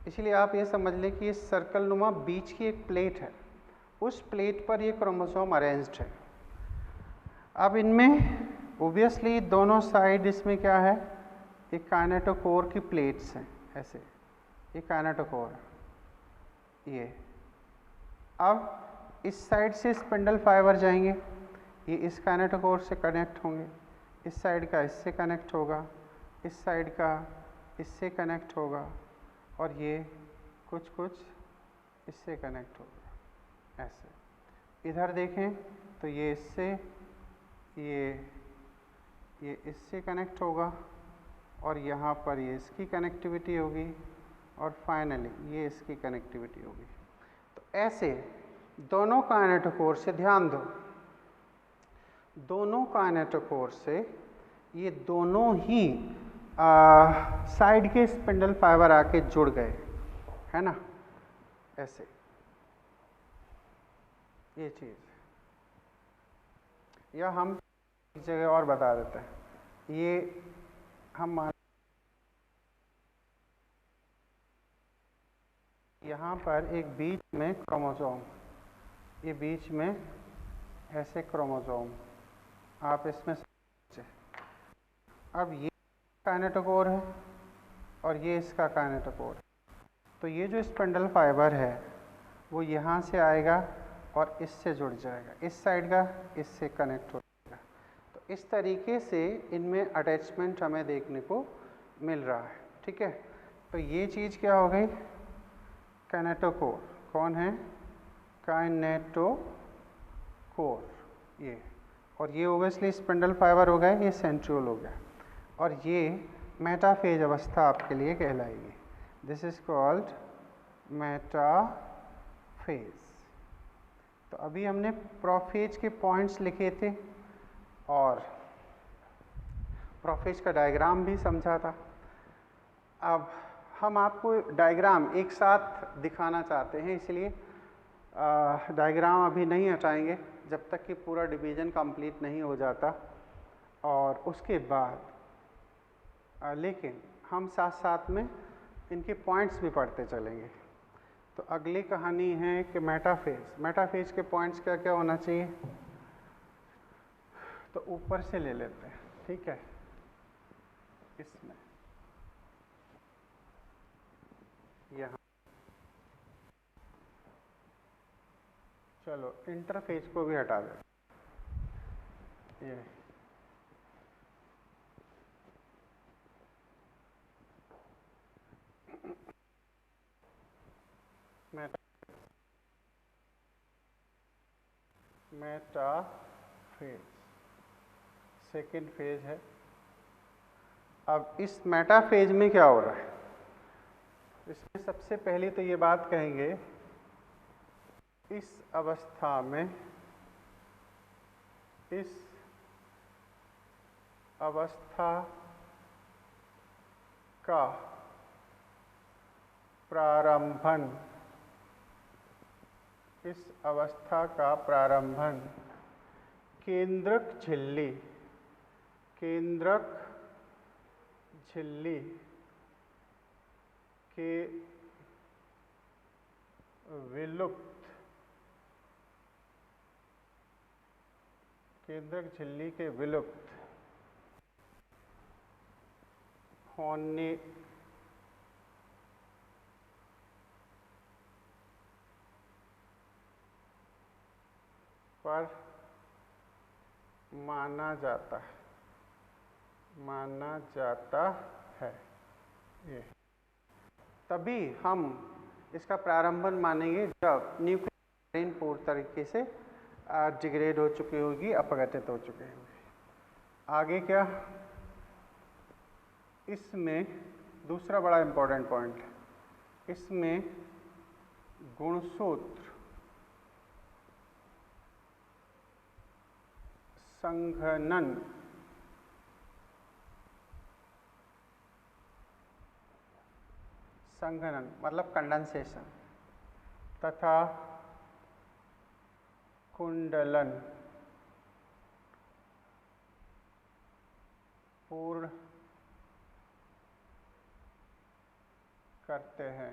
इसलिए आप ये समझ लें कि ये सर्कल नुमा बीच की एक प्लेट है, उस प्लेट पर ये क्रोमोसोम अरेंज्ड है। अब इनमें ओबियसली दोनों साइड इसमें क्या है, एक काइनेटोकोर की प्लेट्स हैं ऐसे, ये काइनेटोकोर है ये। अब इस साइड से स्पिंडल फाइबर जाएंगे, ये इस काइनेटोकोर से कनेक्ट होंगे, इस साइड का इससे कनेक्ट होगा, इस साइड का इससे कनेक्ट होगा, और ये कुछ इससे कनेक्ट होगा ऐसे। इधर देखें तो ये इससे, ये इससे कनेक्ट होगा, और यहाँ पर ये इसकी कनेक्टिविटी होगी, और फाइनली ये इसकी कनेक्टिविटी होगी। तो ऐसे दोनों काइनेटोकोर से, ध्यान दो, दोनों काइनेटोकोर से ये दोनों ही साइड के स्पिंडल फाइबर आके जुड़ गए, है ना, ऐसे ये चीज़। या हम एक जगह और बता देते हैं, ये हम मान यहाँ पर एक बीच में क्रोमोसोम, ये बीच में ऐसे क्रोमोसोम आप इसमें समझे। अब ये काइनेटोकोर है और ये इसका काइनेटोकोर है, तो ये जो स्पिंडल फाइबर है वो यहाँ से आएगा और इससे जुड़ जाएगा, इस साइड का इससे कनेक्ट हो जाएगा। तो इस तरीके से इनमें अटैचमेंट हमें देखने को मिल रहा है, ठीक है। तो ये चीज़ क्या हो गई, काइनेटोकोर। कौन है, काइनेटोकोर ये, और ये ओबियसली स्पिंडल फाइबर हो गए, ये सेंट्रियोल हो गया, और ये मेटाफेज अवस्था आपके लिए कहलाएगी। This is called metaphase. तो अभी हमने प्रोफेज के पॉइंट्स लिखे थे और प्रोफेज का डायग्राम भी समझा था। अब हम आपको डायग्राम एक साथ दिखाना चाहते हैं, इसलिए डायग्राम अभी नहीं हटाएंगे जब तक कि पूरा डिवीज़न कंप्लीट नहीं हो जाता, और उसके बाद लेकिन हम साथ साथ में इनके पॉइंट्स भी पढ़ते चलेंगे। तो अगली कहानी है कि मेटाफेज के पॉइंट्स क्या क्या होना चाहिए, तो ऊपर से ले लेते हैं, ठीक है। इसमें यहाँ चलो इंटरफेज को भी हटा दें, ये मेटाफेज सेकेंड फेज है। अब इस मेटाफेज में क्या हो रहा है, इसमें सबसे पहले तो ये बात कहेंगे, इस अवस्था में, इस अवस्था का प्रारंभन, इस अवस्था का प्रारंभन केंद्रक झिल्ली के विलुप्त, केंद्रक झिल्ली के विलुप्त होने पर माना जाता है। ये तभी हम इसका प्रारंभन मानेंगे जब न्यूक्लियर पूर्ण तरीके से डिग्रेड हो चुकी होगी, अपघटित हो चुके होंगे। आगे क्या, इसमें दूसरा बड़ा इंपॉर्टेंट पॉइंट, इसमें गुणसूत्र संघनन, संघनन मतलब कंडेंसेशन, तथा कुंडलन पूर्ण करते हैं।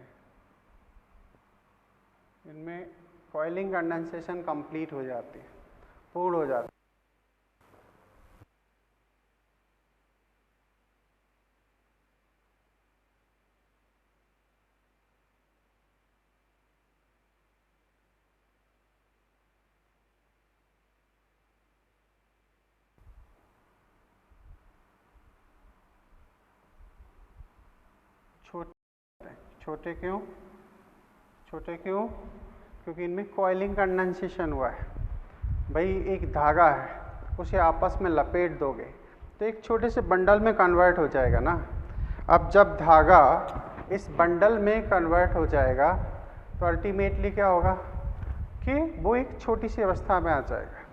इनमें कॉइलिंग कंडेंसेशन कंप्लीट हो जाती है, पूर्ण हो जाती है। छोटे क्यों? छोटे क्यों? क्योंकि इनमें कॉइलिंग कंडेंसेशन हुआ है। भाई एक धागा है, उसे आपस में लपेट दोगे तो एक छोटे से बंडल में कन्वर्ट हो जाएगा ना। अब जब धागा इस बंडल में कन्वर्ट हो जाएगा तो अल्टीमेटली क्या होगा कि वो एक छोटी सी अवस्था में आ जाएगा।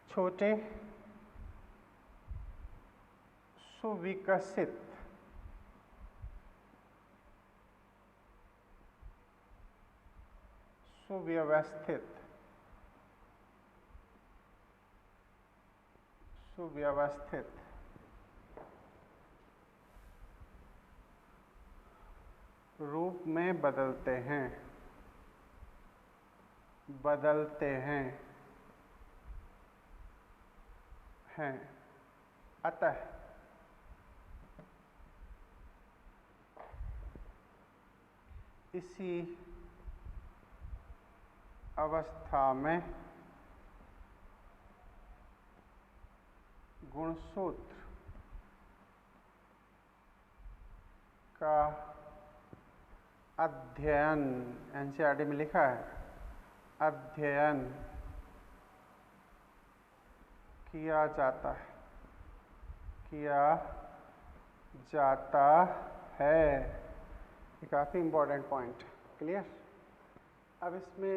छोटे सुविकसित सुव्यवस्थित रूप में बदलते हैं अतः इसी अवस्था में गुणसूत्र का अध्ययन, एनसीईआरटी में लिखा है, अध्ययन किया जाता है। ये काफ़ी इम्पोर्टेंट पॉइंट। क्लियर? अब इसमें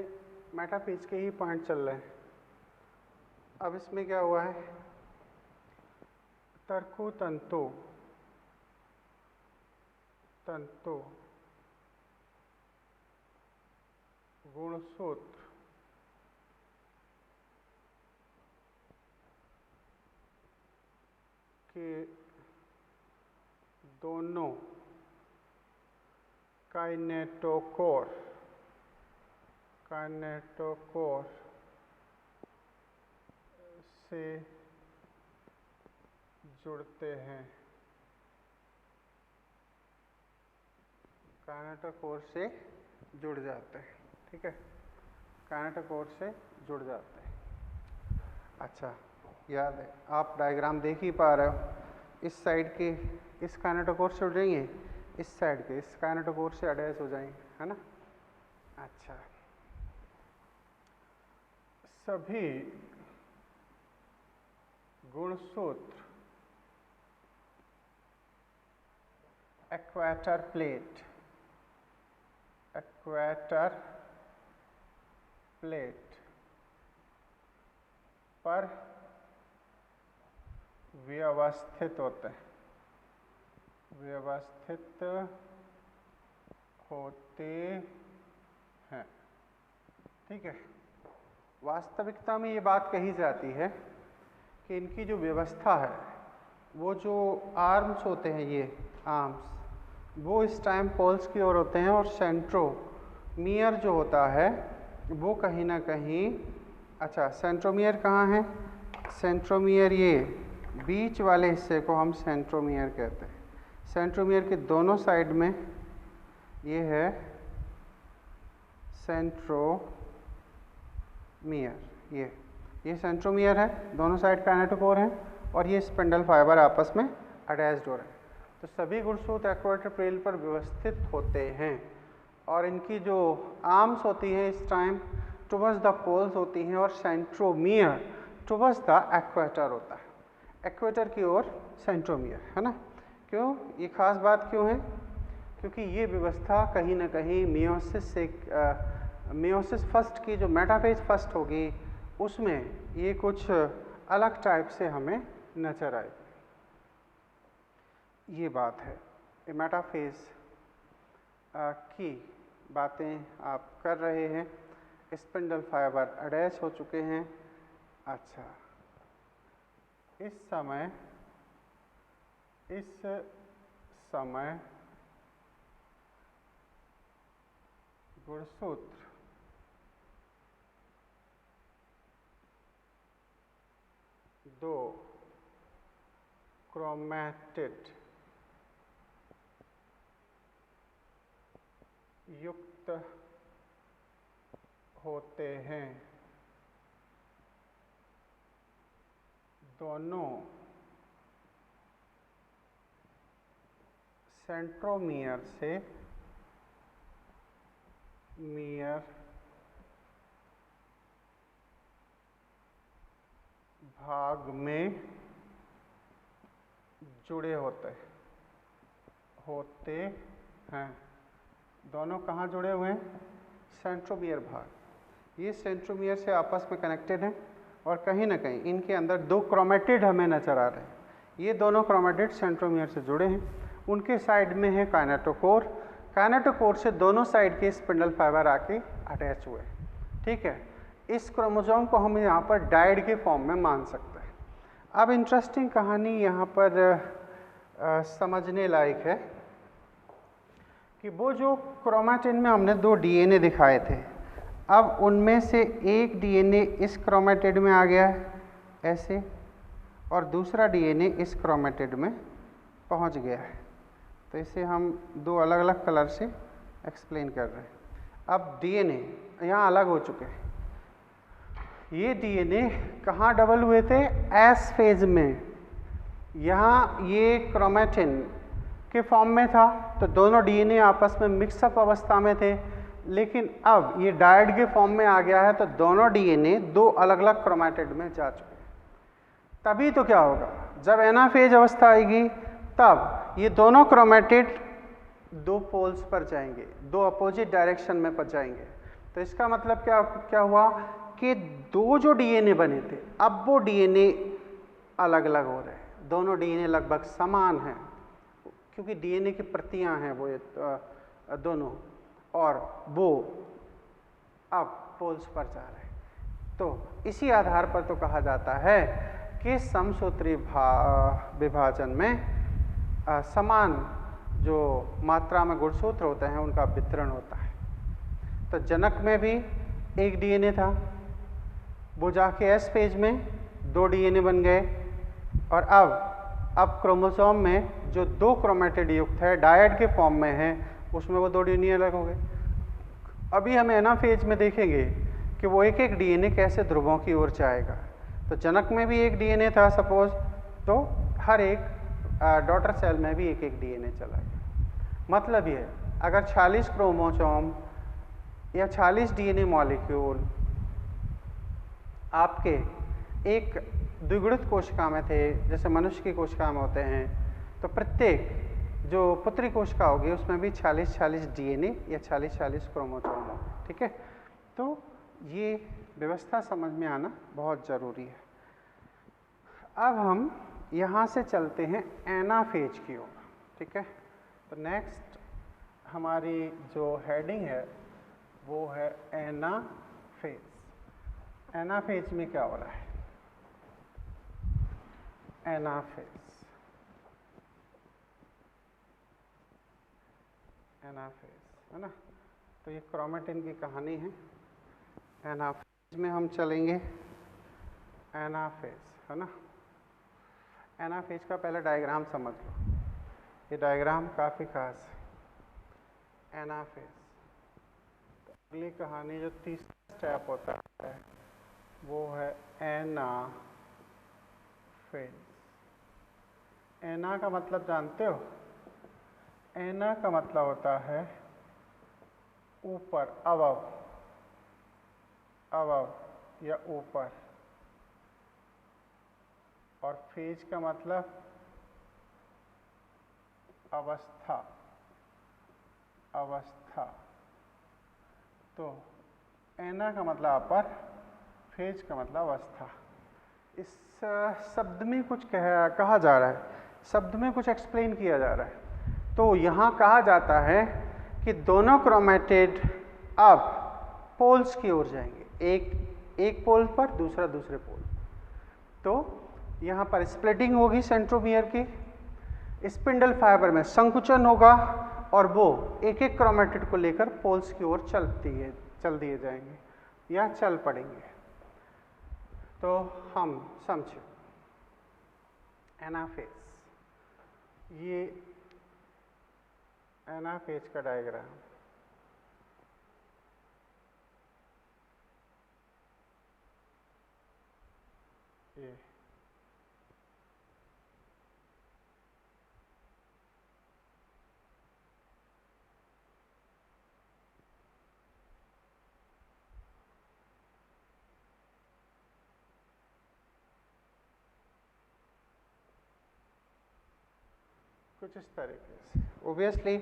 मेटाफिजिक्स के ही पॉइंट चल रहे हैं। अब इसमें क्या हुआ है, तर्को तंतु गुणसूत्र के दोनों काइनेटोकोर से जुड़ते हैं। काइनेटोकोर से जुड़ जाते हैं। ठीक है, काइनेटोकोर से जुड़ जाते हैं। अच्छा, याद है, आप डायग्राम देख ही पा रहे हो। इस साइड के इस काइनेटोकोर से जुड़ जाएंगे, इस साइड के इस काइनेटोकोर से अटैच हो जाएंगे, है ना। अच्छा, सभी गुणसूत्र इक्वेटर प्लेट पर व्यवस्थित होते हैं। ठीक है, वास्तविकता में ये बात कही जाती है कि इनकी जो व्यवस्था है, वो जो आर्म्स होते हैं, ये आर्म्स, वो इस टाइम पोल्स की ओर होते हैं, और सेंट्रोमियर जो होता है वो कहीं ना कहीं, अच्छा सेंट्रोमियर कहाँ है? सेंट्रोमियर ये बीच वाले हिस्से को हम सेंट्रोमियर कहते हैं। सेंट्रोमियर के दोनों साइड में ये है सेंट्रोमियर, ये सेंट्रोमियर है, दोनों साइड काइनेटोकोर हैं, और ये स्पिंडल फाइबर आपस में अटैच्ड हो रहे हैं। तो सभी गुणसूत्र इक्वेटर प्लेन पर व्यवस्थित होते हैं, और इनकी जो आर्म्स होती हैं इस टाइम टुवर्ड्स द पोल्स होती हैं, और सेंट्रोमियर टुवर्ड्स द इक्वेटर होता है। इक्वेटर की ओर सेंट्रोमियर, है ना। क्यों? ये खास बात क्यों है? क्योंकि ये व्यवस्था कहीं ना कहीं मियोसिस फर्स्ट की जो मेटाफेज फर्स्ट होगी, उसमें ये कुछ अलग टाइप से हमें नजर आएगी। ये बात है, मेटाफेज की बातें आप कर रहे हैं। स्पिंडल फाइबर अटैच हो चुके हैं। अच्छा, इस समय गुणसूत्र दो क्रोमैटिड युक्त होते हैं। दोनों सेंट्रोमियर से मियर भाग में जुड़े होते हैं। दोनों कहाँ जुड़े हुए हैं? सेंट्रोमियर भाग। ये सेंट्रोमियर से आपस में कनेक्टेड हैं और कहीं ना कहीं इनके अंदर दो क्रोमैटिड हमें नजर आ रहे हैं। ये दोनों क्रोमैटिड सेंट्रोमियर से जुड़े हैं। उनके साइड में है काइनेटोकोर। काइनेटोकोर से दोनों साइड के स्पिंडल फाइबर आके अटैच हुए। ठीक है, इस क्रोमोसोम को हम यहाँ पर डायड के फॉर्म में मान सकते हैं। अब इंटरेस्टिंग कहानी यहाँ पर समझने लायक है कि वो जो क्रोमैटिन में हमने दो डीएनए दिखाए थे, अब उनमें से एक डीएनए इस क्रोमैटिड में आ गया है ऐसे, और दूसरा डीएनए इस क्रोमैटिड में पहुंच गया है। तो इसे हम दो अलग अलग कलर से एक्सप्लेन कर रहे हैं। अब डीएनए यहाँ अलग हो चुके हैं। ये डीएनए कहाँ डबल हुए थे? एस फेज में। यहाँ ये क्रोमैटिन के फॉर्म में था तो दोनों डीएनए आपस में मिक्सअप अवस्था में थे, लेकिन अब ये डायड के फॉर्म में आ गया है तो दोनों डीएनए दो अलग अलग क्रोमैटिड में जा चुके हैं। तभी तो क्या होगा, जब एनाफेज अवस्था आएगी तब ये दोनों क्रोमैटिड दो पोल्स पर जाएंगे, दो अपोजिट डायरेक्शन में पर जाएंगे। तो इसका मतलब क्या हुआ कि दो जो डीएनए बने थे अब वो डीएनए अलग अलग हो रहे हैं। दोनों डीएनए लगभग समान हैं क्योंकि डीएनए की प्रतियां हैं वो दोनों, और वो अब पोल्स पर जा रहे हैं। तो इसी आधार पर तो कहा जाता है कि समसूत्री विभाजन में समान जो मात्रा में गुणसूत्र होते हैं उनका वितरण होता है। तो जनक में भी एक डीएनए था, वो जाके एस फेज में दो डीएनए बन गए, और अब क्रोमोसोम में जो दो क्रोमैटिड युक्त है डायड के फॉर्म में है उसमें वो दो डीएनए अलग हो गए। अभी हम एनाफेज में देखेंगे कि वो एक एक डीएनए कैसे ध्रुवों की ओर जाएगा। तो जनक में भी एक डीएनए था सपोज, तो हर एक डॉटर सेल में भी एक एक डीएनए चला गया। मतलब ये अगर 46 क्रोमोसोम या 46 डीएनए मॉलिक्यूल आपके एक द्विगुणित कोशिका में थे, जैसे मनुष्य की कोशिका में होते हैं, तो प्रत्येक जो पुत्री कोशिका होगी उसमें भी 46 डीएनए या 46 क्रोमोसोम होंगे। ठीक है, तो ये व्यवस्था समझ में आना बहुत ज़रूरी है। अब हम यहाँ से चलते हैं एनाफेज की ओर। ठीक है, तो नेक्स्ट हमारी जो हेडिंग है वो है एनाफेज। एनाफेज में क्या हो रहा है? एनाफेज है ना, तो ये क्रोमैटिन की कहानी है। एनाफेज में हम चलेंगे। एनाफेज है ना, एनाफेज का पहले डायग्राम समझ लो। ये डायग्राम काफ़ी खास है। एनाफेज, तो अगली कहानी जो तीसरा स्टेप होता है वो है एनाफेज। एना का मतलब जानते हो? एना का मतलब होता है ऊपर, अबव या ऊपर, और फेज का मतलब अवस्था। तो एना का मतलब अपर, फेज का मतलब अवस्था। इस शब्द में कुछ कहा जा रहा है, शब्द में कुछ एक्सप्लेन किया जा रहा है। तो यहाँ कहा जाता है कि दोनों क्रोमेटिड अब पोल्स की ओर जाएंगे, एक पोल पर दूसरा दूसरे पोल। तो यहाँ पर स्प्लिटिंग होगी सेंट्रोमियर की, स्पिंडल फाइबर में संकुचन होगा और वो एक एक क्रोमेटिड को लेकर पोल्स की ओर चल दिए जाएंगे या चल पड़ेंगे। तो हम समझे एनाफेज, ये एनाफेज का डायग्राम, ये कुछ इस तरीके से। ओबियसली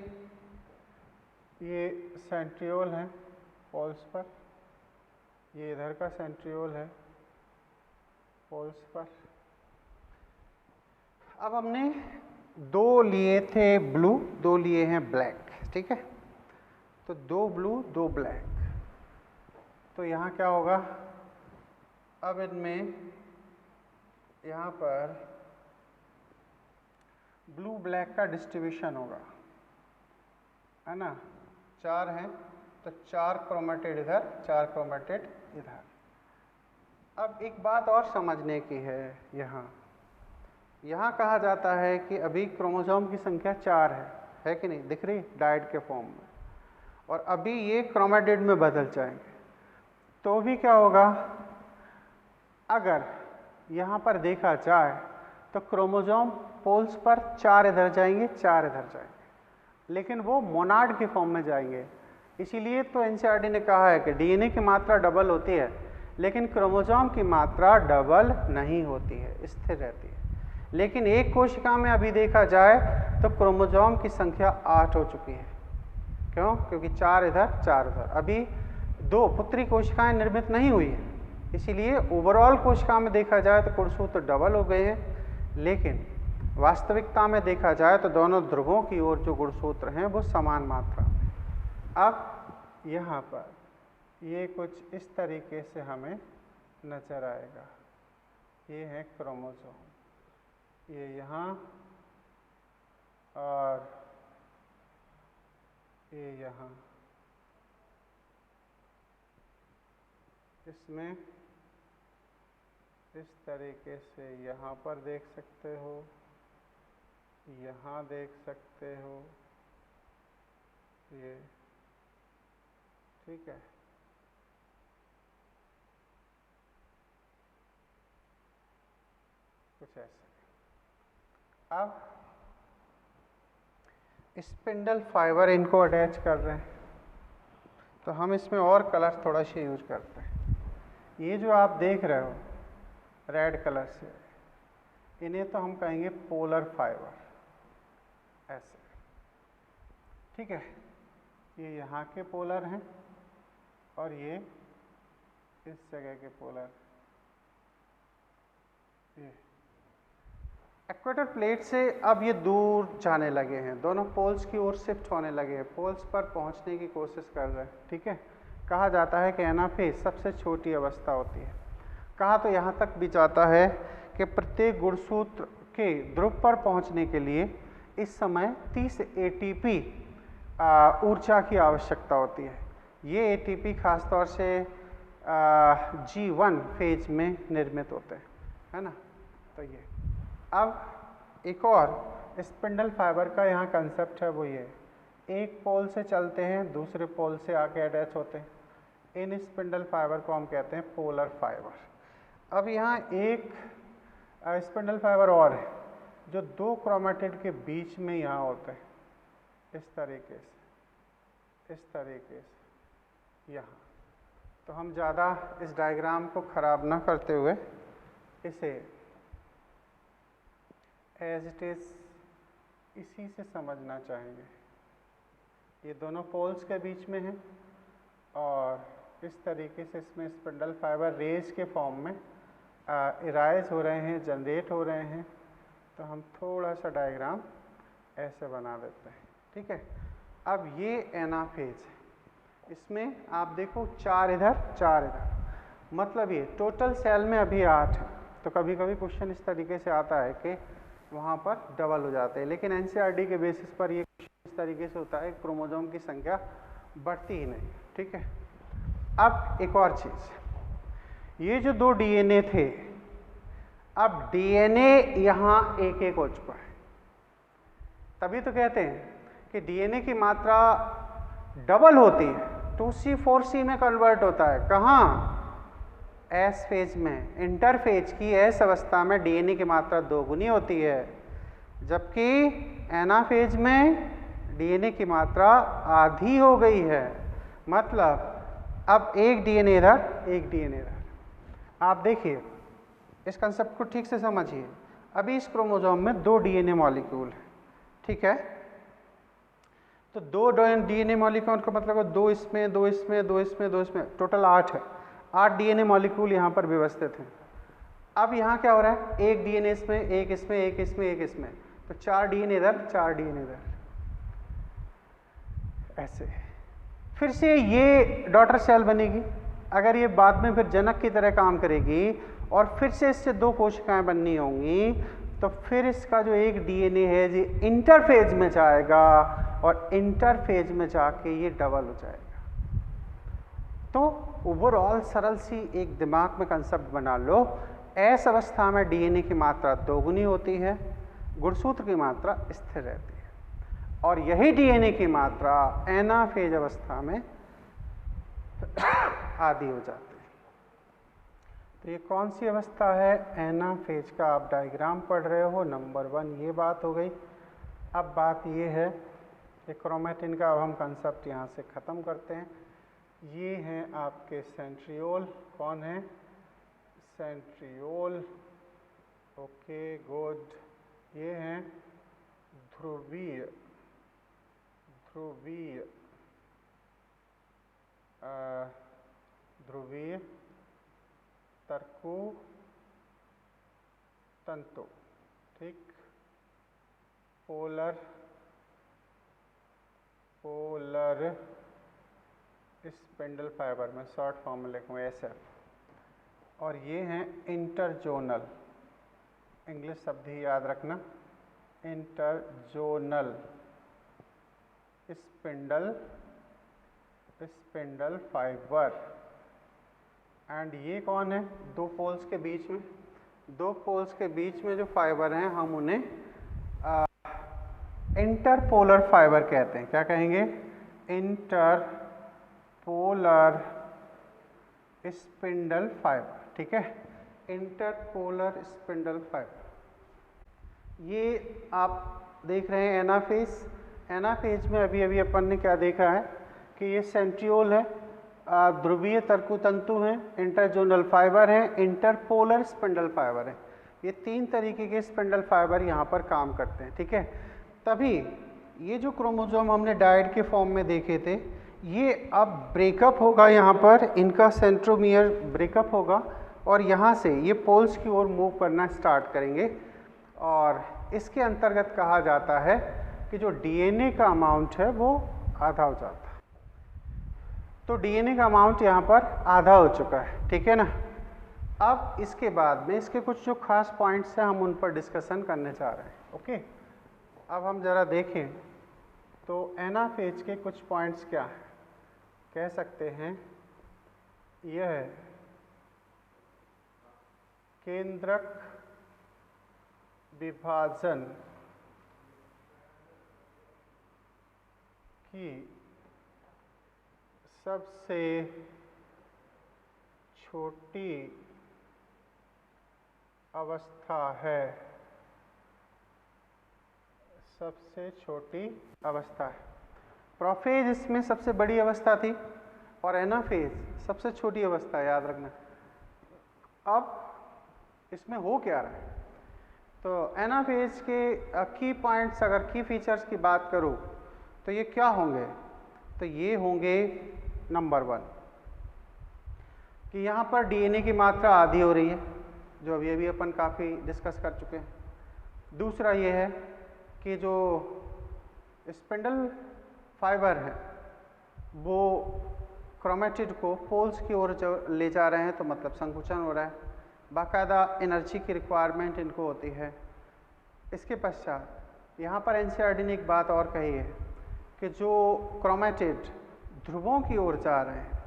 ये सेंट्रियोल है पोल्स पर, ये इधर का सेंट्रियोल है पोल्स पर। अब हमने दो लिए थे ब्लू, दो लिए हैं ब्लैक, ठीक है। तो दो ब्लू दो ब्लैक, तो यहाँ क्या होगा, अब इनमें यहाँ पर ब्लू ब्लैक का डिस्ट्रीब्यूशन होगा, है ना। 4 हैं तो 4 क्रोमेटिड इधर, 4 क्रोमेटिड इधर। अब एक बात और समझने की है, यहाँ कहा जाता है कि अभी क्रोमोसोम की संख्या 4 है कि नहीं, दिख रही डायड के फॉर्म में, और अभी ये क्रोमेटिड में बदल जाएंगे। तो भी क्या होगा, अगर यहाँ पर देखा जाए तो क्रोमोसोम पोल्स पर 4 इधर जाएंगे 4 इधर जाएंगे, लेकिन वो मोनाड के फॉर्म में जाएंगे। इसीलिए तो एनसीईआरटी ने कहा है कि डीएनए की मात्रा डबल होती है, लेकिन क्रोमोसोम की मात्रा डबल नहीं होती है, स्थिर रहती है। लेकिन एक कोशिका में अभी देखा जाए तो क्रोमोसोम की संख्या 8 हो चुकी है। क्यों? क्योंकि 4 इधर 4 उधर। अभी 2 पुत्री कोशिकाएं निर्मित नहीं हुई है, इसीलिए ओवरऑल कोशिका में देखा जाए तो गुणसूत्र डबल हो गए हैं, लेकिन वास्तविकता में देखा जाए तो दोनों ध्रुवों की ओर जो गुणसूत्र हैं वो समान मात्रा में। अब यहाँ पर ये कुछ इस तरीके से हमें नजर आएगा, ये है क्रोमोसोम, ये यहाँ और ये यहाँ, इसमें इस तरीके से यहाँ पर देख सकते हो, यहाँ देख सकते हो, ये ठीक है। कुछ ऐसा। अब स्पिंडल फाइबर इनको अटैच कर रहे हैं, तो हम इसमें और कलर थोड़ा सा यूज करते हैं। ये जो आप देख रहे हो रेड कलर से, इन्हें तो हम कहेंगे पोलर फाइबर, ऐसे, ठीक है। ये यहाँ के पोलर हैं और ये इस जगह के पोलर। ये इक्वेटर प्लेट से अब ये दूर जाने लगे हैं, दोनों पोल्स की ओर शिफ्ट होने लगे हैं, पोल्स पर पहुंचने की कोशिश कर रहे हैं, ठीक है। कहा जाता है कि एनाफेज सबसे छोटी अवस्था होती है। कहा तो यहाँ तक भी जाता है कि प्रत्येक गुणसूत्र के ध्रुव पर पहुंचने के लिए इस समय 30 एटीपी ऊर्जा की आवश्यकता होती है। ये एटीपी खासतौर से G1 फेज में निर्मित होते हैं, है ना। तो ये अब एक और स्पिंडल फाइबर का यहाँ कंसेप्ट है, वो ये एक पोल से चलते हैं दूसरे पोल से आके अटैच होते हैं। इन स्पिंडल फाइबर को हम कहते हैं पोलर फाइबर। अब यहाँ एक स्पिंडल फाइबर और है जो 2 क्रोमेटिड के बीच में यहाँ होते हैं, इस तरीके से यहाँ। तो हम ज़्यादा इस डायग्राम को ख़राब ना करते हुए इसे एज इट इज़ इसी से समझना चाहेंगे। ये दोनों पोल्स के बीच में हैं और इस तरीके से इसमें स्पिंडल फाइबर रेज के फॉर्म में इराइज हो रहे हैं, जनरेट हो रहे हैं। तो हम थोड़ा सा डायग्राम ऐसे बना देते हैं, ठीक है। अब ये एनाफेज है, इसमें आप देखो 4 इधर 4 इधर, मतलब ये टोटल सेल में अभी 8 है। तो कभी कभी क्वेश्चन इस तरीके से आता है कि वहाँ पर डबल हो जाते हैं, लेकिन एनसीईआरटी के बेसिस पर ये इस तरीके से होता है, क्रोमोसोम की संख्या बढ़ती ही नहीं, ठीक है। अब एक और चीज़, ये जो 2 डीएनए थे, अब डीएनए यहाँ एक एक हो चुका है। तभी तो कहते हैं कि डीएनए की मात्रा डबल होती है, 2C 4C में कन्वर्ट होता है। कहाँ? एस फेज में। इंटरफेज की एस अवस्था में डीएनए की मात्रा 2 गुनी होती है, जबकि एनाफेज में डीएनए की मात्रा आधी हो गई है। मतलब अब एक डीएनए इधर एक डीएनए इधर। आप देखिए इस कंसेप्ट को ठीक से समझिए। अभी इस क्रोमोसोम में 2 डीएनए मॉलिक्यूल है, ठीक है। तो 2 डीएनए मॉलिक्यूल का मतलब है 2 इसमें 2 इसमें 2 इसमें 2 इसमें, टोटल 8 है। 8 डीएनए मॉलिक्यूल यहाँ पर व्यवस्थित हैं। अब यहाँ क्या हो रहा है, एक डीएनए इसमें, एक इसमें, एक इसमें, एक इसमें, तो 4 डीएनए इधर 4 डीएनए इधर, ऐसे। फिर से ये डॉटर सेल बनेगी। अगर ये बाद में फिर जनक की तरह काम करेगी और फिर से इससे 2 कोशिकाएं बननी होंगी, तो फिर इसका जो एक डीएनए है ये इंटरफेज में जाएगा और इंटरफेज में जाके ये डबल हो जाएगा। तो ओवरऑल सरल सी एक दिमाग में कंसेप्ट बना लो, एस अवस्था में डीएनए की मात्रा 2 गुनी होती है, गुणसूत्र की मात्रा स्थिर रहती है, और यही डीएनए की मात्रा एनाफेज अवस्था में आधी हो जाती है। तो ये कौन सी अवस्था है? एनाफेज का आप डायग्राम पढ़ रहे हो, नंबर 1 ये बात हो गई। अब बात ये है कि क्रोमैटिन का अब हम कंसेप्ट यहाँ से ख़त्म करते हैं। ये हैं आपके सेंट्रियोल। कौन है? Centriole, okay good. ये हैं ध्रुवीय, ध्रुवीय ध्रुवीय तर्कु तंतु, ठीक। पोलर स्पिंडल फाइबर में शॉर्ट फॉर्म में लिखूँ SF। और ये हैं इंटरजोनल, इंग्लिश शब्द ही याद रखना, इंटरजोनल स्पिंडल फाइबर। एंड ये कौन है? 2 पोल्स के बीच में, 2 पोल्स के बीच में जो फाइबर हैं हम उन्हें इंटरपोलर फाइबर कहते हैं। क्या कहेंगे? इंटरपोलर स्पिंडल फाइबर, ठीक है। Interpolar spindle fibre. ये आप देख रहे हैं एनाफेज। एनाफेज में अभी अभी अपन ने क्या देखा है कि ये सेंट्रियोल है, ध्रुवीय तर्कु तंतु हैं, इंटरजोनल फाइबर हैं, इंटरपोलर स्पिंडल फाइबर हैं। ये 3 तरीके के स्पिंडल फाइबर यहाँ पर काम करते हैं, ठीक है। तभी ये जो क्रोमोसोम हमने डायड के फॉर्म में देखे थे, ये अब ब्रेकअप होगा, यहाँ पर इनका सेंट्रोमियर ब्रेकअप होगा और यहाँ से ये पोल्स की ओर मूव करना स्टार्ट करेंगे। और इसके अंतर्गत कहा जाता है कि जो डीएनए का अमाउंट है वो आधा हो जाता है। तो डीएनए का अमाउंट यहाँ पर आधा हो चुका है, ठीक है ना। अब इसके बाद में इसके कुछ जो खास पॉइंट्स हैं हम उन पर डिस्कशन करने जा रहे हैं, ओके। अब हम ज़रा देखें तो एनाफेज के कुछ पॉइंट्स क्या हैं। कह सकते हैं यह है केंद्रक विभाजन की सबसे छोटी अवस्था है, सबसे छोटी अवस्था है। प्रोफेज इसमें सबसे बड़ी अवस्था थी और एनाफेज सबसे छोटी अवस्था, याद रखना। अब इसमें हो क्या रहा है? तो एनाफेज के की पॉइंट्स, अगर की फीचर्स की बात करूं तो ये क्या होंगे? तो ये होंगे नंबर 1 कि यहाँ पर डीएनए की मात्रा आधी हो रही है, जो अभी अभी अपन काफ़ी डिस्कस कर चुके हैं। दूसरा ये है कि जो स्पिंडल फाइबर है वो क्रोमेटिड को पोल्स की ओर ले जा रहे हैं, तो मतलब संकुचन हो रहा है, बाकायदा एनर्जी की रिक्वायरमेंट इनको होती है। इसके पश्चात यहाँ पर एनसीईआरटी ने एक बात और कही है कि जो क्रोमेटिड ध्रुवों की ओर जा रहे हैं,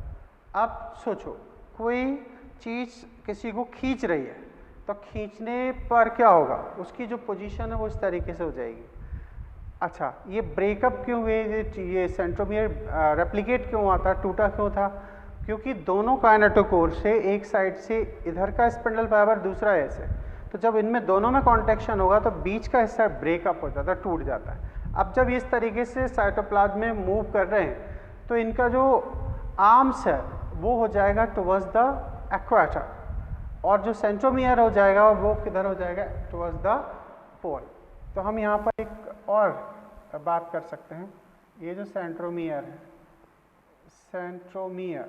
अब सोचो कोई चीज़ किसी को खींच रही है तो खींचने पर क्या होगा, उसकी जो पोजीशन है वो इस तरीके से हो जाएगी। अच्छा, ये ब्रेकअप क्यों हुए, ये सेंट्रोमियर रेप्लिकेट क्यों हुआ था, टूटा क्यों था? क्योंकि दोनों काइनेटोकोर से एक साइड से इधर का स्पिंडल फाइबर, दूसरा ऐसे, तो जब इनमें दोनों में कॉन्ट्रैक्शन होगा तो बीच का हिस्सा ब्रेकअप हो जाता है, टूट जाता है। अब जब इस तरीके से साइटोप्लाज्म में मूव कर रहे हैं तो इनका जो आर्म्स है वो हो जाएगा टुवर्ड्स द एक्वाटर, और जो सेंट्रोमियर हो जाएगा वो किधर हो जाएगा, टुवर्ड्स द पोल। तो हम यहाँ पर एक और बात कर सकते हैं, ये जो सेंट्रोमियर है, सेंट्रोमियर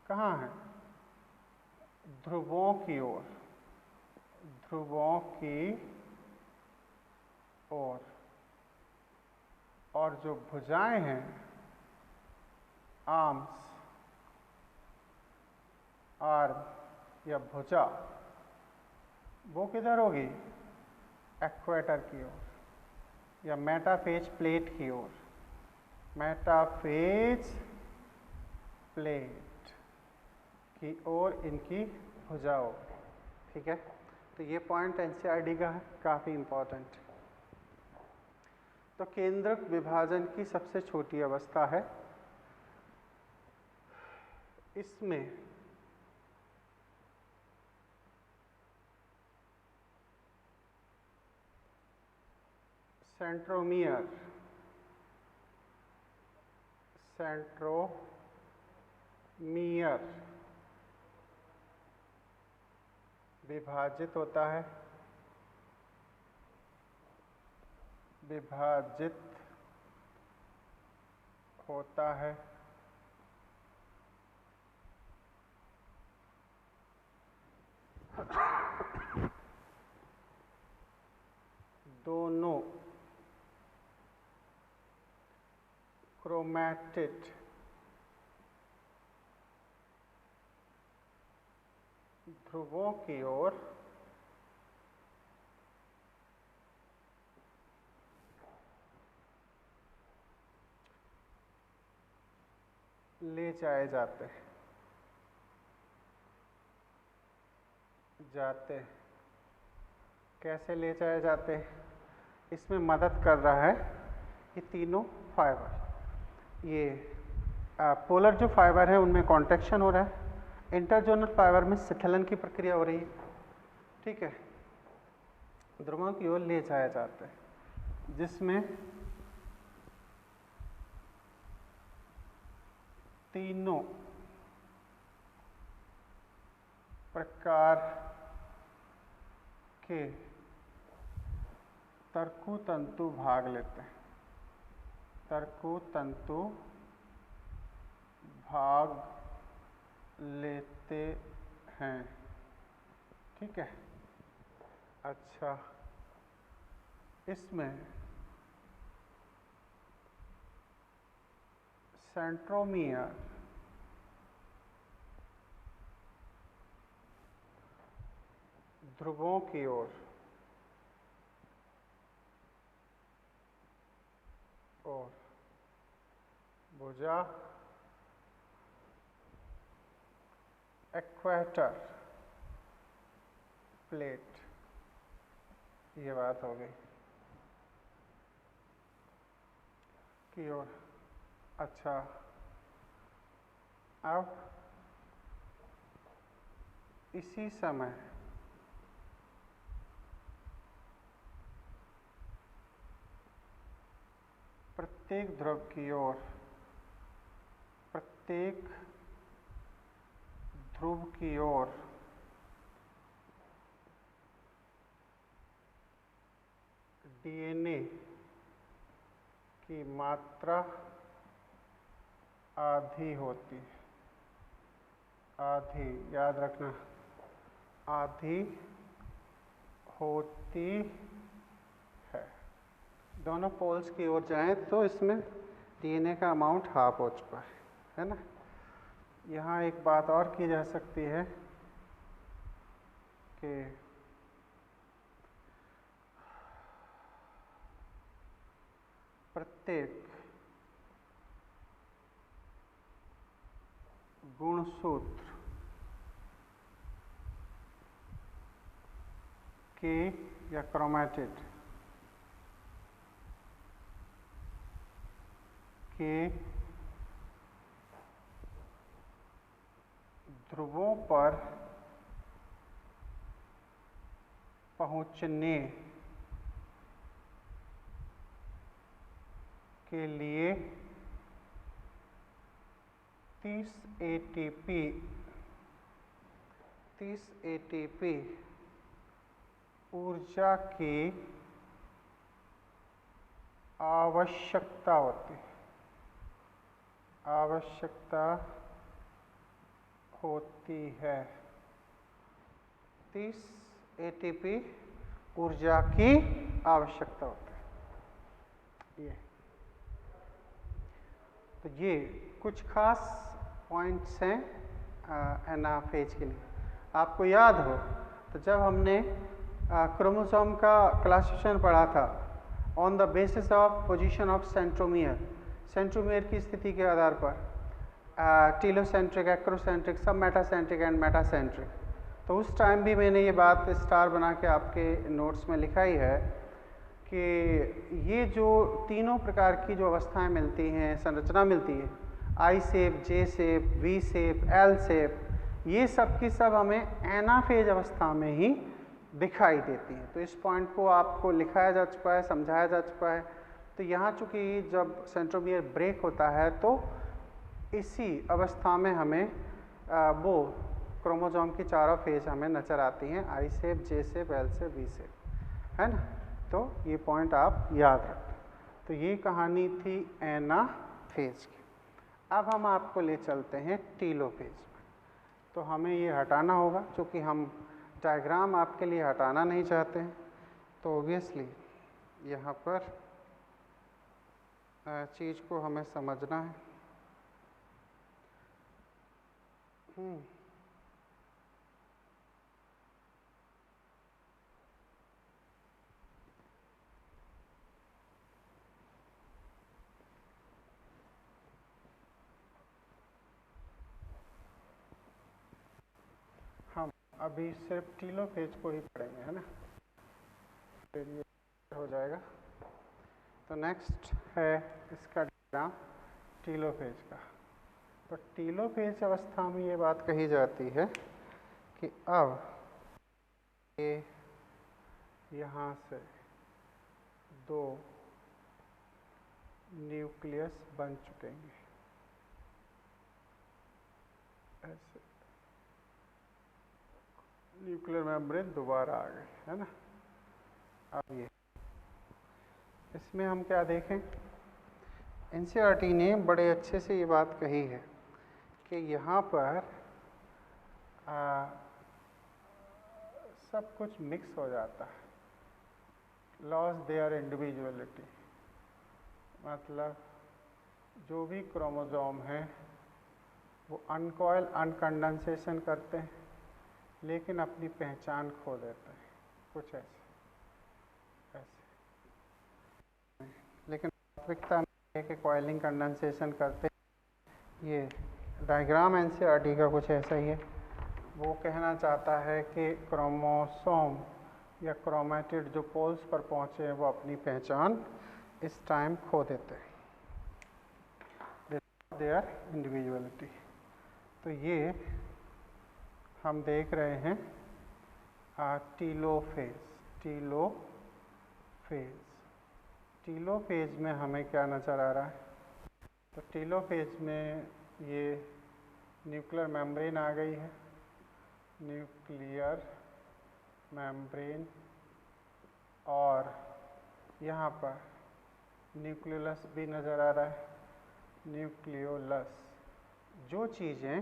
कहाँ है, ध्रुवों की ओर, ध्रुवों की ओर, और जो भुजाएं हैं, आर्म्स, आर्म या भुजा, वो किधर होगी, एक्वेटर की ओर या मेटाफेज प्लेट की ओर, मेटाफेज प्लेट की ओर इनकी भुजा होगी। ठीक है, तो ये पॉइंट एनसीईआरटी का है, काफ़ी इंपॉर्टेंट। तो केंद्रक विभाजन की सबसे छोटी अवस्था है, इसमें सेंट्रोमियर विभाजित होता है, विभाजित होता है दोनों क्रोमैटिड ध्रुवों की ओर ले जाए जाते कैसे ले जाए जाते हैं, इसमें मदद कर रहा है ये तीनों फाइबर। ये पोलर जो फाइबर है उनमें कॉन्ट्रैक्शन हो रहा है, इंटरजोनल फाइबर में शिथिलन की प्रक्रिया हो रही है। ठीक है, ध्रुवों की ओर ले जाया जाता है, जिसमें तीनों प्रकार के तर्कु तंतु भाग लेते हैं, तर्कु तंतु भाग लेते हैं। ठीक है, अच्छा, इसमें सेंट्रोमियर ध्रुवों की ओर और भुजा एक्वेटर प्लेट, ये बात हो गई की ओर। अच्छा, अब इसी समय प्रत्येक ध्रुव की ओर, प्रत्येक ध्रुव की ओर डीएनए की मात्रा आधी होती है, आधी, याद रखना, आधी होती है। दोनों पोल्स की ओर जाएं तो इसमें डीएनए का अमाउंट हाफ हो चुका है ना। यहाँ एक बात और की जा सकती है कि प्रत्येक गुणसूत्र के या क्रोमैटिड के ध्रुवों पर पहुंचने के लिए 30 एटीपी ऊर्जा की आवश्यकता होती है। 30 एटीपी ऊर्जा की आवश्यकता होती है। तो ये कुछ खास पॉइंट्स हैं एनाफेज के लिए। आपको याद हो तो जब हमने क्रोमोसोम का क्लासिफिकेशन पढ़ा था on the basis of position of centromere की स्थिति के आधार पर टीलोसेंट्रिक, एक्रोसेंट्रिक, सब मेटासेंट्रिक एंड मेटासेंट्रिक, तो उस टाइम भी मैंने ये बात स्टार बना के आपके नोट्स में लिखाई है कि ये जो तीनों प्रकार की जो अवस्थाएं मिलती हैं, संरचना मिलती है, I shape, J shape, V shape, L shape, ये सब की सब हमें एनाफेज अवस्था में ही दिखाई देती हैं। तो इस पॉइंट को आपको लिखाया जा चुका है, समझाया जा चुका है। तो यहाँ चूँकि जब सेंट्रोमियर ब्रेक होता है तो इसी अवस्था में हमें वो क्रोमोसोम की चारों फेज हमें नजर आती हैं, I shape, J shape, L shape, V shape, है ना। तो ये पॉइंट आप याद रखें। तो ये कहानी थी एनाफेज की। अब हम आपको ले चलते हैं टीलोफेज में। तो हमें ये हटाना होगा, क्योंकि हम डायग्राम आपके लिए हटाना नहीं चाहते हैं। तो ऑब्वियसली यहाँ पर चीज़ को हमें समझना है। हम अभी सिर्फ टीलोफेज को ही पढ़ेंगे, है ना, फिर ये हो जाएगा। तो नेक्स्ट है इसका डायग्राम टीलोफेज का। तो टीलोफेज अवस्था में ये बात कही जाती है कि अब ये यहाँ से दो न्यूक्लियस बन चुके हैं, ऐसे न्यूक्लियर मेम्ब्रेन दोबारा आ गए, है ना। अब ये इसमें हम क्या देखें, एनसीईआरटी ने बड़े अच्छे से ये बात कही है कि यहाँ पर सब कुछ मिक्स हो जाता है, लॉस देयर इंडिविजुअलिटी, मतलब जो भी क्रोमोसोम है वो अनकॉयल, अनकंडेंसेशन करते हैं, लेकिन अपनी पहचान खो देते हैं, कुछ ऐसे लेकिन वास्तविकता में है कि कॉइलिंग, कंडेंसेशन करते हैं। ये डायग्राम एनसीईआरटी का कुछ ऐसा ही है। वो कहना चाहता है कि क्रोमोसोम या क्रोमैटिड जो पोल्स पर पहुँचे हैं वो अपनी पहचान इस टाइम खो देते हैं, देयर इंडिविजुअलिटी। तो ये हम देख रहे हैं टीलोफेज में हमें क्या नज़र आ रहा है। तो टीलोफेज में ये न्यूक्लियर मेम्ब्रेन आ गई है, न्यूक्लियर मेम्ब्रेन, और यहाँ पर न्यूक्लियोलस भी नज़र आ रहा है, न्यूक्लियोलस। जो चीज़ें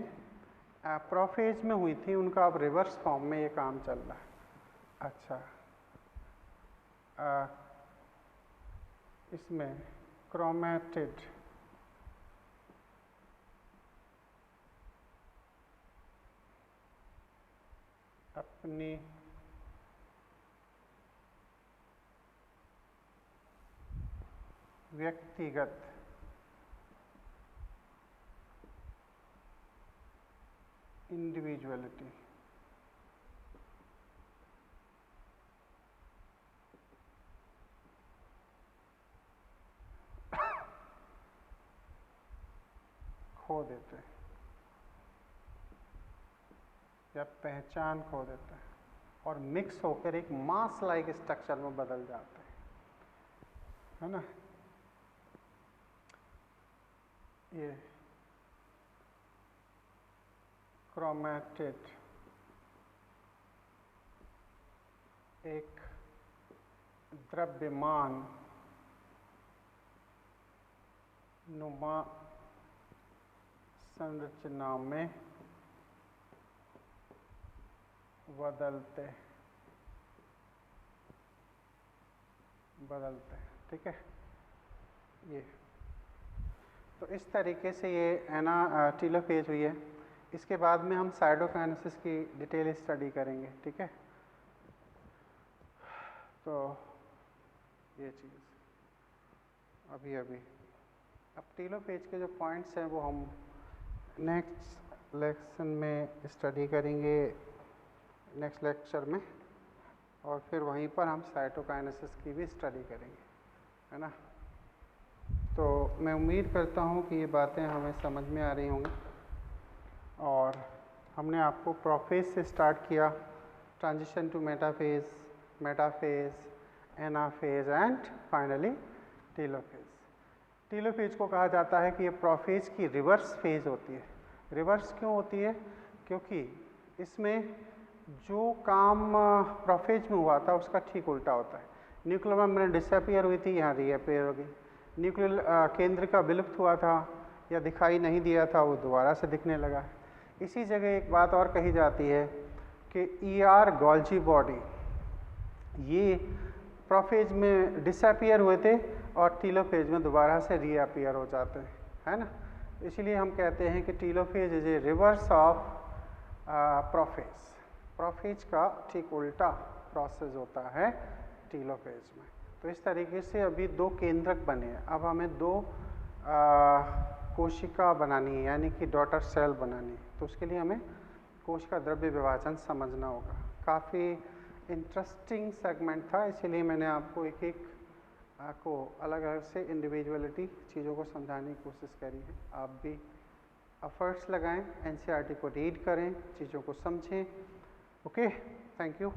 प्रोफेज में हुई थी उनका अब रिवर्स फॉर्म में ये काम चल रहा है। अच्छा, इसमें क्रोमेटिड अपनी व्यक्तिगत इंडिविजुअलिटी खो देते हैं या पहचान खो देते हैं और मिक्स होकर एक मास लाइक स्ट्रक्चर में बदल जाते हैं, है ना। ये क्रोमेटिड एक द्रव्यमान नुमा संरचना में बदलते, ठीक है। ये तो इस तरीके से ये टेलोफेज हुई है। इसके बाद में हम साइटोकाइनेसिस की डिटेल स्टडी करेंगे, ठीक है। तो ये चीज़ अभी अब टेलोफेज के जो पॉइंट्स हैं वो हम नेक्स्ट लेक्शन में स्टडी करेंगे, नेक्स्ट लेक्चर में, और फिर वहीं पर हम साइटोकाइनेसिस की भी स्टडी करेंगे, है ना। तो मैं उम्मीद करता हूँ कि ये बातें हमें समझ में आ रही होंगी। और हमने आपको प्रोफेज से स्टार्ट किया, transition to metaphase, anaphase and finally telophase. Telophase को कहा जाता है कि ये प्रोफेज की रिवर्स फेज होती है। रिवर्स क्यों होती है? क्योंकि इसमें जो काम प्रोफेज में हुआ था उसका ठीक उल्टा होता है। न्यूक्लियर मेम्ब्रेन डिसअपीयर हुई थी, यहाँ रीअपीयर हो गई। न्यूक्लियर केंद्र का विलुप्त हुआ था या दिखाई नहीं दिया था, वो दोबारा से दिखने लगा। इसी जगह एक बात और कही जाती है कि ER गोल्जी बॉडी, ये प्रोफेज में डिसअपीयर हुए थे और टेलोफेज में दोबारा से रीअपीयर हो जाते हैं, है ना। इसलिए हम कहते हैं कि telophase is a reverse of prophase. Prophase का ठीक उल्टा प्रोसेस होता है टेलोफेज में। तो इस तरीके से अभी दो केंद्रक बने हैं। अब हमें दो कोशिका बनानी है, यानी कि डॉटर सेल बनानी है। तो उसके लिए हमें कोशिका द्रव्य विभाजन समझना होगा। काफ़ी इंटरेस्टिंग सेगमेंट था, इसीलिए मैंने आपको एक एक को अलग अलग से इंडिविजुअलिटी चीज़ों को समझाने की कोशिश करी है। आप भी एफर्ट्स लगाएं, NCERT को रीड करें, चीज़ों को समझें। Okay, thank you.